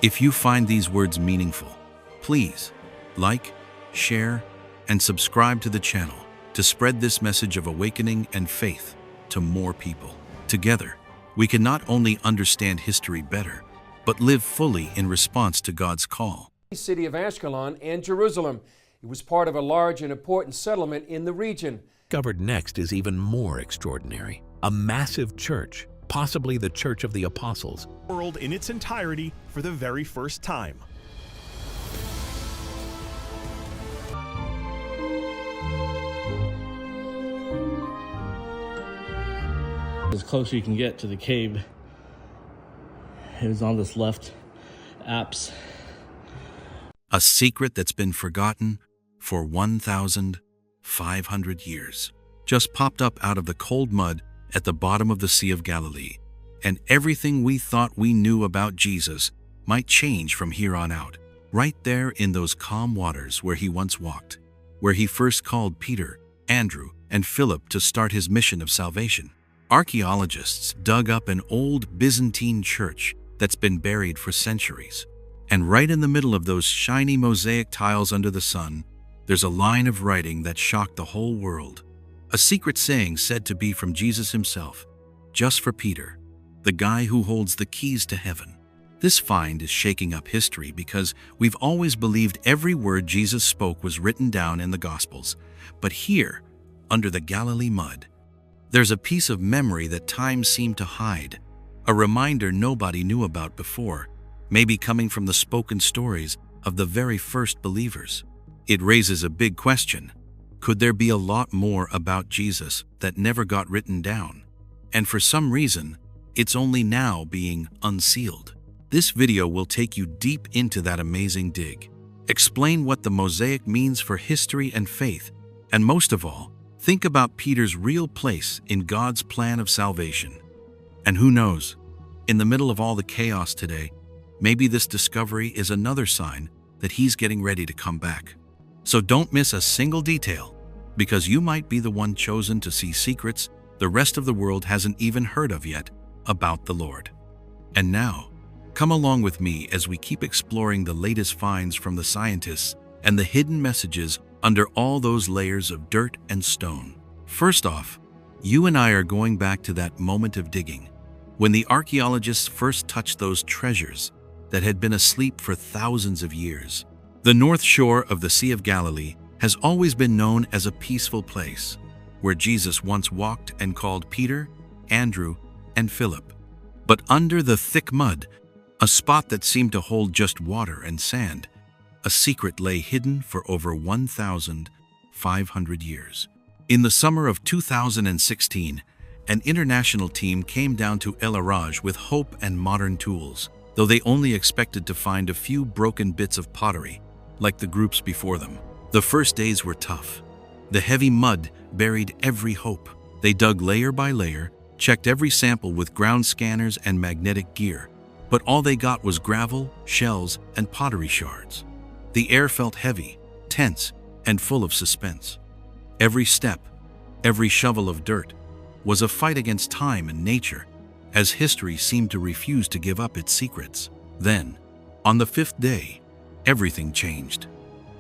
If you find these words meaningful, please like, share, and subscribe to the channel to spread this message of awakening and faith to more people. Together, we can not only understand history better, but live fully in response to God's call. The city of Ashkelon and Jerusalem. It was part of a large and important settlement in the region. Covered next is even more extraordinary. A massive church, possibly the Church of the Apostles. World in its entirety for the very first time. As close as you can get to the cave is on this left apse. A secret that's been forgotten for 1,500 years. Just popped up out of the cold mud at the bottom of the Sea of Galilee. And everything we thought we knew about Jesus might change from here on out. Right there in those calm waters where He once walked, where He first called Peter, Andrew, and Philip to start His mission of salvation. Archaeologists dug up an old Byzantine church that's been buried for centuries. And right in the middle of those shiny mosaic tiles under the sun, there's a line of writing that shocked the whole world. A secret saying said to be from Jesus Himself, just for Peter, the guy who holds the keys to heaven. This find is shaking up history because we've always believed every word Jesus spoke was written down in the Gospels. But here, under the Galilee mud, there's a piece of memory that time seemed to hide, a reminder nobody knew about before, maybe coming from the spoken stories of the very first believers. It raises a big question. Could there be a lot more about Jesus that never got written down? And for some reason, it's only now being unsealed. This video will take you deep into that amazing dig, explain what the mosaic means for history and faith, and most of all, think about Peter's real place in God's plan of salvation. And who knows, in the middle of all the chaos today, maybe this discovery is another sign that He's getting ready to come back. So don't miss a single detail, because you might be the one chosen to see secrets the rest of the world hasn't even heard of yet about the Lord. And now, come along with me as we keep exploring the latest finds from the scientists and the hidden messages under all those layers of dirt and stone. First off, you and I are going back to that moment of digging, when the archaeologists first touched those treasures that had been asleep for thousands of years. The north shore of the Sea of Galilee has always been known as a peaceful place, where Jesus once walked and called Peter, Andrew, and Philip. But under the thick mud, a spot that seemed to hold just water and sand, a secret lay hidden for over 1,500 years. In the summer of 2016, an international team came down to El Araj with hope and modern tools, though they only expected to find a few broken bits of pottery, like the groups before them. The first days were tough. The heavy mud buried every hope. They dug layer by layer, checked every sample with ground scanners and magnetic gear, but all they got was gravel, shells, and pottery shards. The air felt heavy, tense, and full of suspense. Every step, every shovel of dirt, was a fight against time and nature, as history seemed to refuse to give up its secrets. Then, on the fifth day, everything changed.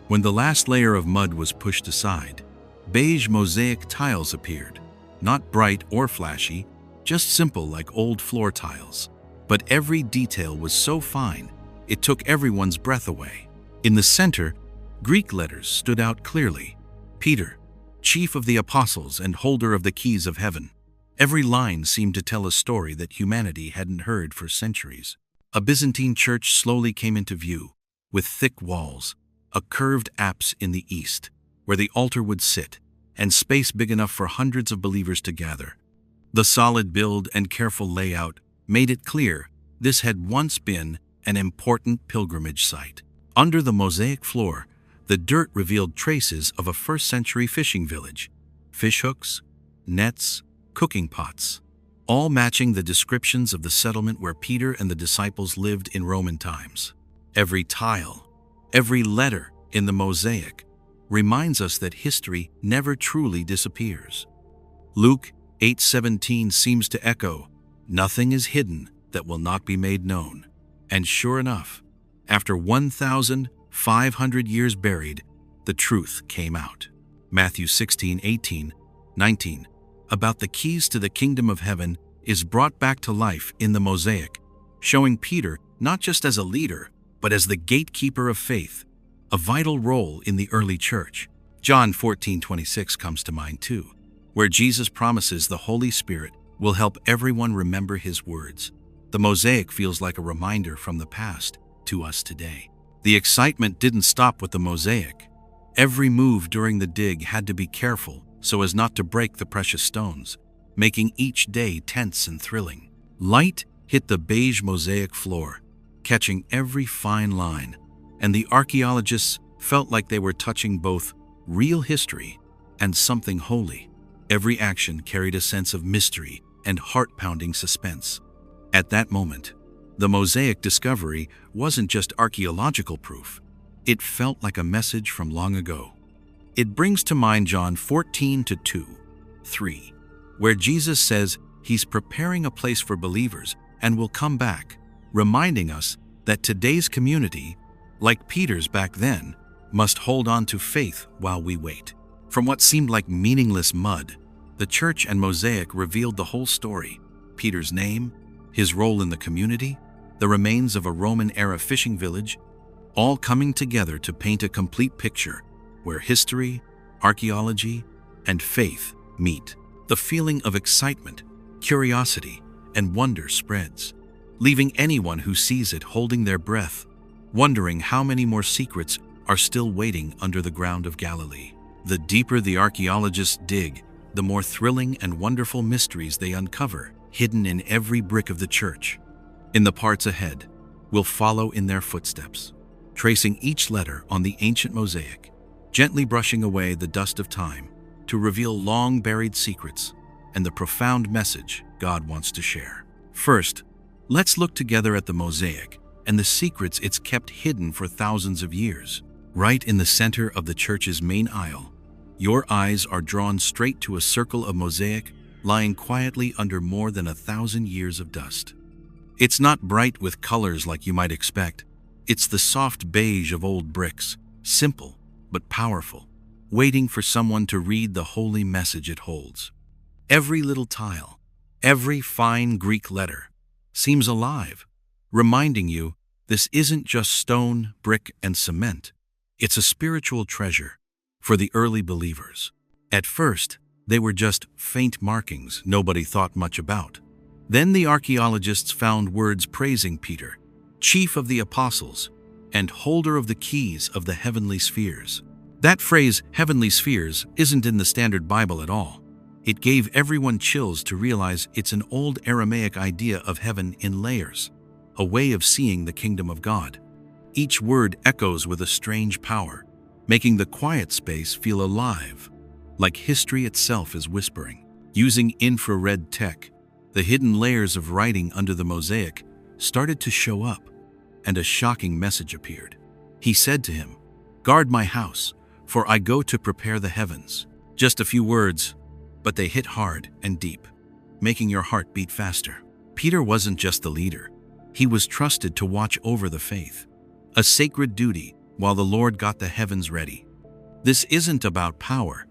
When the last layer of mud was pushed aside, beige mosaic tiles appeared, not bright or flashy, just simple like old floor tiles. But every detail was so fine, it took everyone's breath away. In the center, Greek letters stood out clearly. Peter, chief of the apostles and holder of the keys of heaven. Every line seemed to tell a story that humanity hadn't heard for centuries. A Byzantine church slowly came into view, with thick walls, a curved apse in the east, where the altar would sit, and space big enough for hundreds of believers to gather. The solid build and careful layout made it clear this had once been an important pilgrimage site. Under the mosaic floor, the dirt revealed traces of a first-century fishing village: fishhooks, nets, cooking pots, all matching the descriptions of the settlement where Peter and the disciples lived in Roman times. Every tile, every letter in the mosaic reminds us that history never truly disappears. Luke 8:17 seems to echo, "Nothing is hidden that will not be made known." And sure enough, after 1,500 years buried, the truth came out. Matthew 16:18, 19, about the keys to the kingdom of heaven, is brought back to life in the mosaic, showing Peter not just as a leader, but as the gatekeeper of faith, a vital role in the early church. John 14:26 comes to mind too, where Jesus promises the Holy Spirit will help everyone remember his words. The mosaic feels like a reminder from the past to us today. The excitement didn't stop with the mosaic. Every move during the dig had to be careful so as not to break the precious stones, making each day tense and thrilling. Light hit the beige mosaic floor, catching every fine line, and the archaeologists felt like they were touching both real history and something holy. Every action carried a sense of mystery and heart-pounding suspense. At that moment, the mosaic discovery wasn't just archaeological proof. It felt like a message from long ago. It brings to mind John 14:2-3, where Jesus says he's preparing a place for believers and will come back, reminding us that today's community, like Peter's back then, must hold on to faith while we wait. From what seemed like meaningless mud, the church and mosaic revealed the whole story: Peter's name, his role in the community, the remains of a Roman-era fishing village, all coming together to paint a complete picture where history, archaeology, and faith meet. The feeling of excitement, curiosity, and wonder spreads, leaving anyone who sees it holding their breath, wondering how many more secrets are still waiting under the ground of Galilee. The deeper the archaeologists dig, the more thrilling and wonderful mysteries they uncover, hidden in every brick of the church. In the parts ahead, we'll follow in their footsteps, tracing each letter on the ancient mosaic, gently brushing away the dust of time to reveal long-buried secrets and the profound message God wants to share. First, let's look together at the mosaic and the secrets it's kept hidden for thousands of years. Right in the center of the church's main aisle, your eyes are drawn straight to a circle of mosaic lying quietly under more than 1,000 years of dust. It's not bright with colors like you might expect. It's the soft beige of old bricks, simple but powerful, waiting for someone to read the holy message it holds. Every little tile, every fine Greek letter, seems alive, reminding you this isn't just stone, brick, and cement. It's a spiritual treasure for the early believers. At first, they were just faint markings nobody thought much about. Then the archaeologists found words praising Peter, chief of the apostles, and holder of the keys of the heavenly spheres. That phrase, heavenly spheres, isn't in the standard Bible at all. It gave everyone chills to realize it's an old Aramaic idea of heaven in layers, a way of seeing the kingdom of God. Each word echoes with a strange power, making the quiet space feel alive, like history itself is whispering. Using infrared tech, the hidden layers of writing under the mosaic started to show up, and a shocking message appeared. He said to him, "Guard my house, for I go to prepare the heavens." Just a few words, but they hit hard and deep, making your heart beat faster. Peter wasn't just the leader. He was trusted to watch over the faith, a sacred duty while the Lord got the heavens ready. This isn't about power.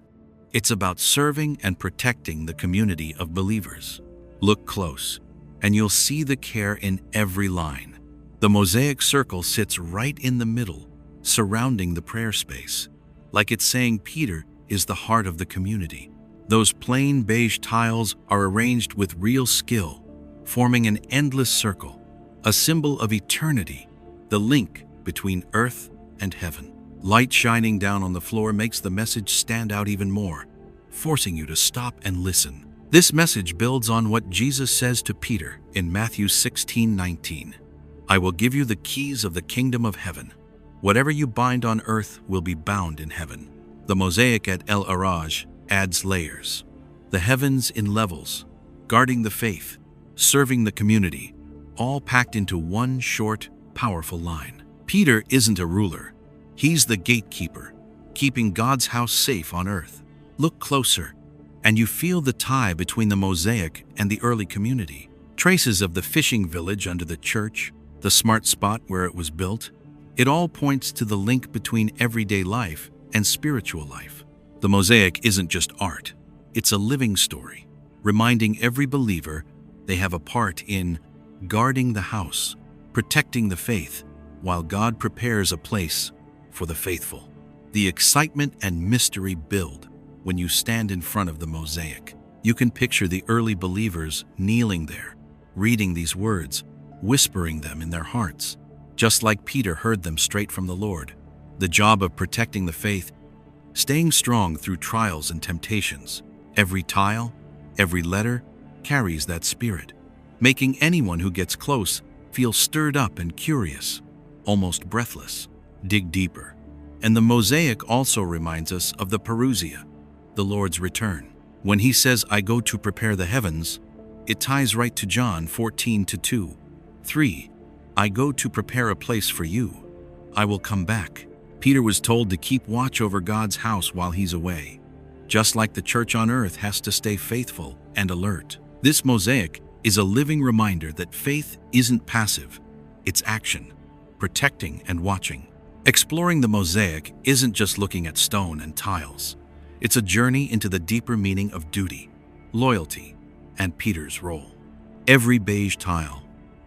It's about serving and protecting the community of believers. Look close, and you'll see the care in every line. The Mosaic circle sits right in the middle, surrounding the prayer space, like it's saying Peter is the heart of the community. Those plain beige tiles are arranged with real skill, forming an endless circle, a symbol of eternity, the link between earth and heaven. Light shining down on the floor makes the message stand out even more, forcing you to stop and listen. This message builds on what Jesus says to Peter in Matthew 16:19. "I will give you the keys of the kingdom of heaven. Whatever you bind on earth will be bound in heaven." The mosaic at El Araj adds layers. The heavens in levels, guarding the faith, serving the community, all packed into one short, powerful line. Peter isn't a ruler. He's the gatekeeper, keeping God's house safe on earth. Look closer, and you feel the tie between the mosaic and the early community. Traces of the fishing village under the church, the smart spot where it was built, it all points to the link between everyday life and spiritual life. The mosaic isn't just art. It's a living story, reminding every believer they have a part in guarding the house, protecting the faith, while God prepares a place for the faithful. The excitement and mystery build when you stand in front of the mosaic. You can picture the early believers kneeling there, reading these words, whispering them in their hearts, just like Peter heard them straight from the Lord. The job of protecting the faith, staying strong through trials and temptations. Every tile, every letter carries that spirit, making anyone who gets close feel stirred up and curious, almost breathless. Dig deeper. And the mosaic also reminds us of the parousia, the Lord's return. When he says, "I go to prepare the heavens," it ties right to John 14:2, 3. "I go to prepare a place for you. I will come back." Peter was told to keep watch over God's house while he's away, just like the church on earth has to stay faithful and alert. This mosaic is a living reminder that faith isn't passive, it's action, protecting and watching. Exploring the mosaic isn't just looking at stone and tiles. It's a journey into the deeper meaning of duty, loyalty, and Peter's role. Every beige tile,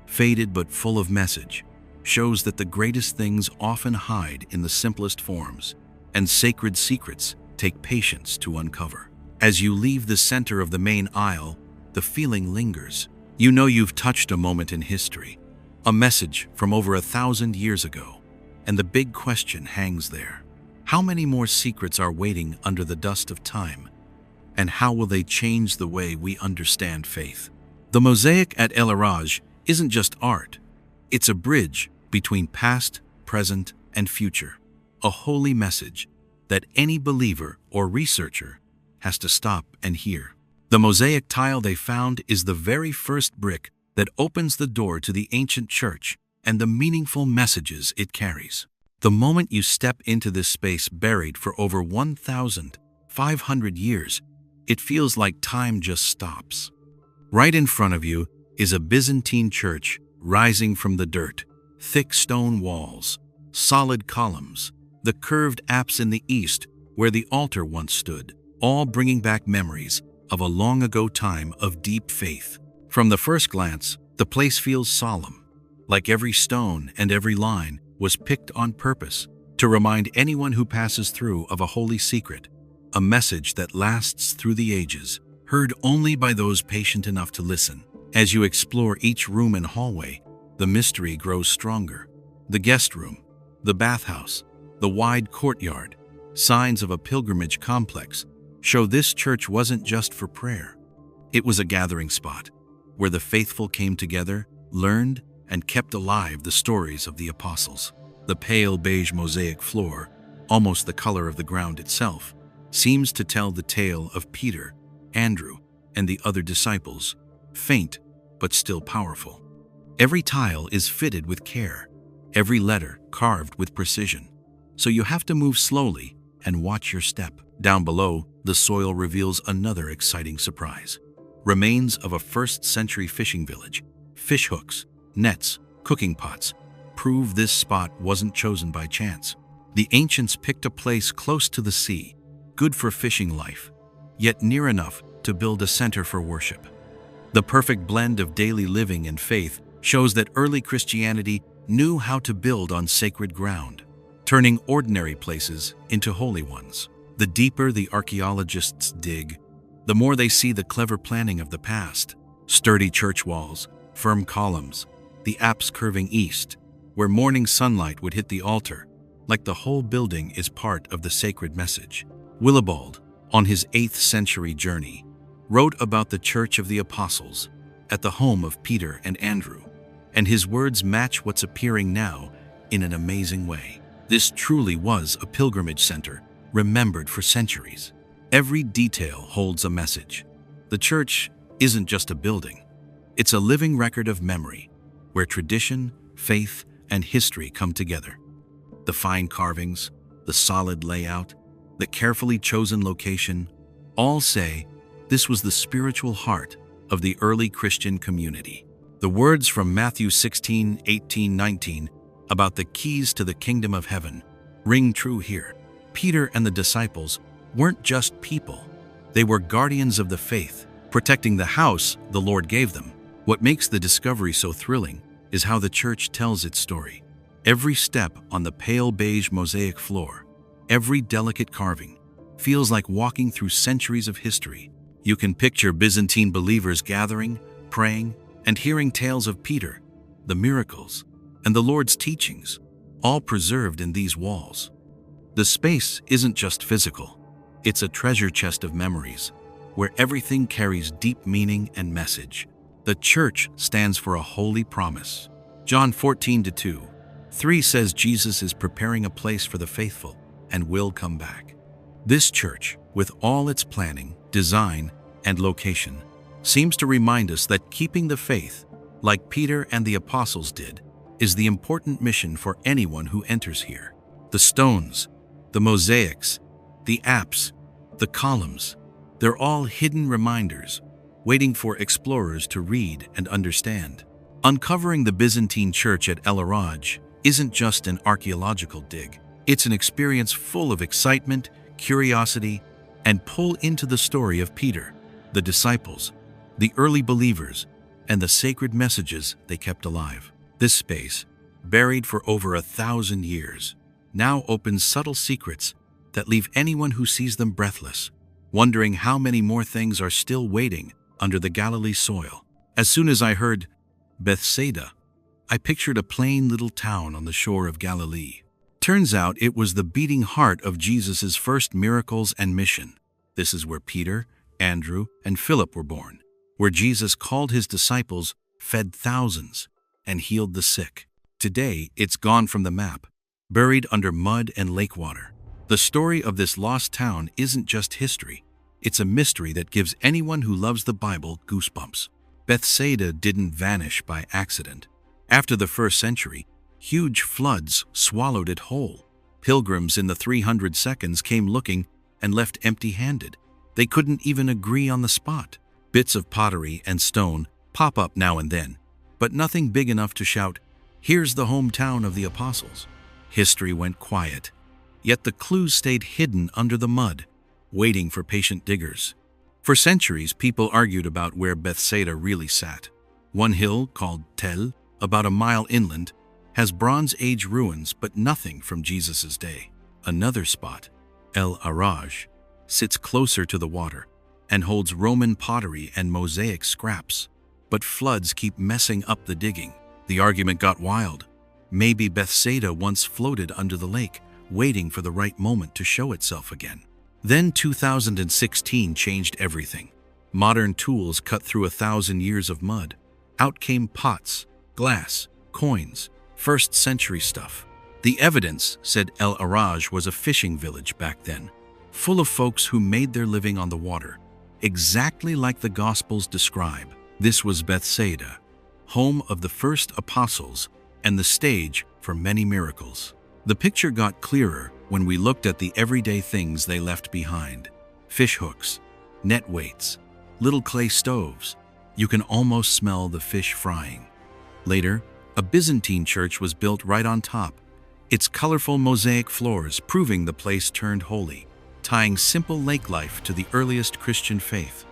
faded but full of message, shows that the greatest things often hide in the simplest forms, and sacred secrets take patience to uncover. As you leave the center of the main aisle, the feeling lingers. You know you've touched a moment in history, a message from over 1,000 years ago, and the big question hangs there. How many more secrets are waiting under the dust of time? And how will they change the way we understand faith? The mosaic at El Araj isn't just art. It's a bridge between past, present, and future. A holy message that any believer or researcher has to stop and hear. The mosaic tile they found is the very first brick that opens the door to the ancient church and the meaningful messages it carries. The moment you step into this space buried for over 1,500 years, it feels like time just stops. Right in front of you is a Byzantine church rising from the dirt, thick stone walls, solid columns, the curved apse in the east where the altar once stood, all bringing back memories of a long ago time of deep faith. From the first glance, the place feels solemn, like every stone and every line was picked on purpose to remind anyone who passes through of a holy secret, a message that lasts through the ages, heard only by those patient enough to listen. As you explore each room and hallway, the mystery grows stronger. The guest room, the bathhouse, the wide courtyard, signs of a pilgrimage complex, show this church wasn't just for prayer. It was a gathering spot where the faithful came together, learned, and kept alive the stories of the apostles. The pale beige mosaic floor, almost the color of the ground itself, seems to tell the tale of Peter, Andrew, and the other disciples, faint but still powerful. Every tile is fitted with care, every letter carved with precision. So you have to move slowly and watch your step. Down below, the soil reveals another exciting surprise. Remains of a 1st century fishing village, fish hooks, nets, cooking pots, prove this spot wasn't chosen by chance. The ancients picked a place close to the sea, good for fishing life, yet near enough to build a center for worship. The perfect blend of daily living and faith shows that early Christianity knew how to build on sacred ground, turning ordinary places into holy ones. The deeper the archaeologists dig, the more they see the clever planning of the past. Sturdy church walls, firm columns, the apse curving east, where morning sunlight would hit the altar, like the whole building is part of the sacred message. Willibald, on his 8th century journey, wrote about the Church of the Apostles at the home of Peter and Andrew, and his words match what's appearing now in an amazing way. This truly was a pilgrimage center, remembered for centuries. Every detail holds a message. The church isn't just a building. It's a living record of memory, where tradition, faith, and history come together. The fine carvings, the solid layout, the carefully chosen location, all say this was the spiritual heart of the early Christian community. The words from Matthew 16, 18, 19 about the keys to the kingdom of heaven ring true here. Peter and the disciples weren't just people. They were guardians of the faith, protecting the house the Lord gave them. What makes the discovery so thrilling is how the church tells its story. Every step on the pale beige mosaic floor, every delicate carving, feels like walking through centuries of history. You can picture Byzantine believers gathering, praying, and hearing tales of Peter, the miracles, and the Lord's teachings, all preserved in these walls. The space isn't just physical. It's a treasure chest of memories, where everything carries deep meaning and message. The church stands for a holy promise. John 14:2-3 says Jesus is preparing a place for the faithful and will come back. This church, with all its planning, design, and location, seems to remind us that keeping the faith, like Peter and the apostles did, is the important mission for anyone who enters here. The stones, the mosaics, the apse, the columns, they're all hidden reminders, waiting for explorers to read and understand. Uncovering the Byzantine church at El Araj isn't just an archaeological dig. It's an experience full of excitement, curiosity, and pull into the story of Peter, the disciples, the early believers, and the sacred messages they kept alive. This space, buried for over 1,000 years, now opens subtle secrets that leave anyone who sees them breathless, wondering how many more things are still waiting under the Galilee soil. As soon as I heard Bethsaida, I pictured a plain little town on the shore of Galilee. Turns out it was the beating heart of Jesus' first miracles and mission. This is where Peter, Andrew, and Philip were born, where Jesus called his disciples, fed thousands, and healed the sick. Today, it's gone from the map, buried under mud and lake water. The story of this lost town isn't just history. It's a mystery that gives anyone who loves the Bible goosebumps. Bethsaida didn't vanish by accident. After the 1st century, huge floods swallowed it whole. Pilgrims in the 300 seconds came looking and left empty-handed. They couldn't even agree on the spot. Bits of pottery and stone pop up now and then, but nothing big enough to shout, "Here's the hometown of the apostles." History went quiet, yet the clues stayed hidden under the mud, waiting for patient diggers. For centuries, people argued about where Bethsaida really sat. One hill, called Tel, about a mile inland, has Bronze Age ruins but nothing from Jesus' day. Another spot, El Araj, sits closer to the water and holds Roman pottery and mosaic scraps. But floods keep messing up the digging. The argument got wild. Maybe Bethsaida once floated under the lake, waiting for the right moment to show itself again. Then 2016 changed everything. Modern tools cut through 1,000 years of mud. Out came pots, glass, coins, 1st century stuff. The evidence said El Araj was a fishing village back then, full of folks who made their living on the water, exactly like the Gospels describe. This was Bethsaida, home of the first apostles and the stage for many miracles. The picture got clearer when we looked at the everyday things they left behind. Fish hooks, net weights, little clay stoves. You can almost smell the fish frying. Later, a Byzantine church was built right on top, its colorful mosaic floors proving the place turned holy, tying simple lake life to the earliest Christian faith.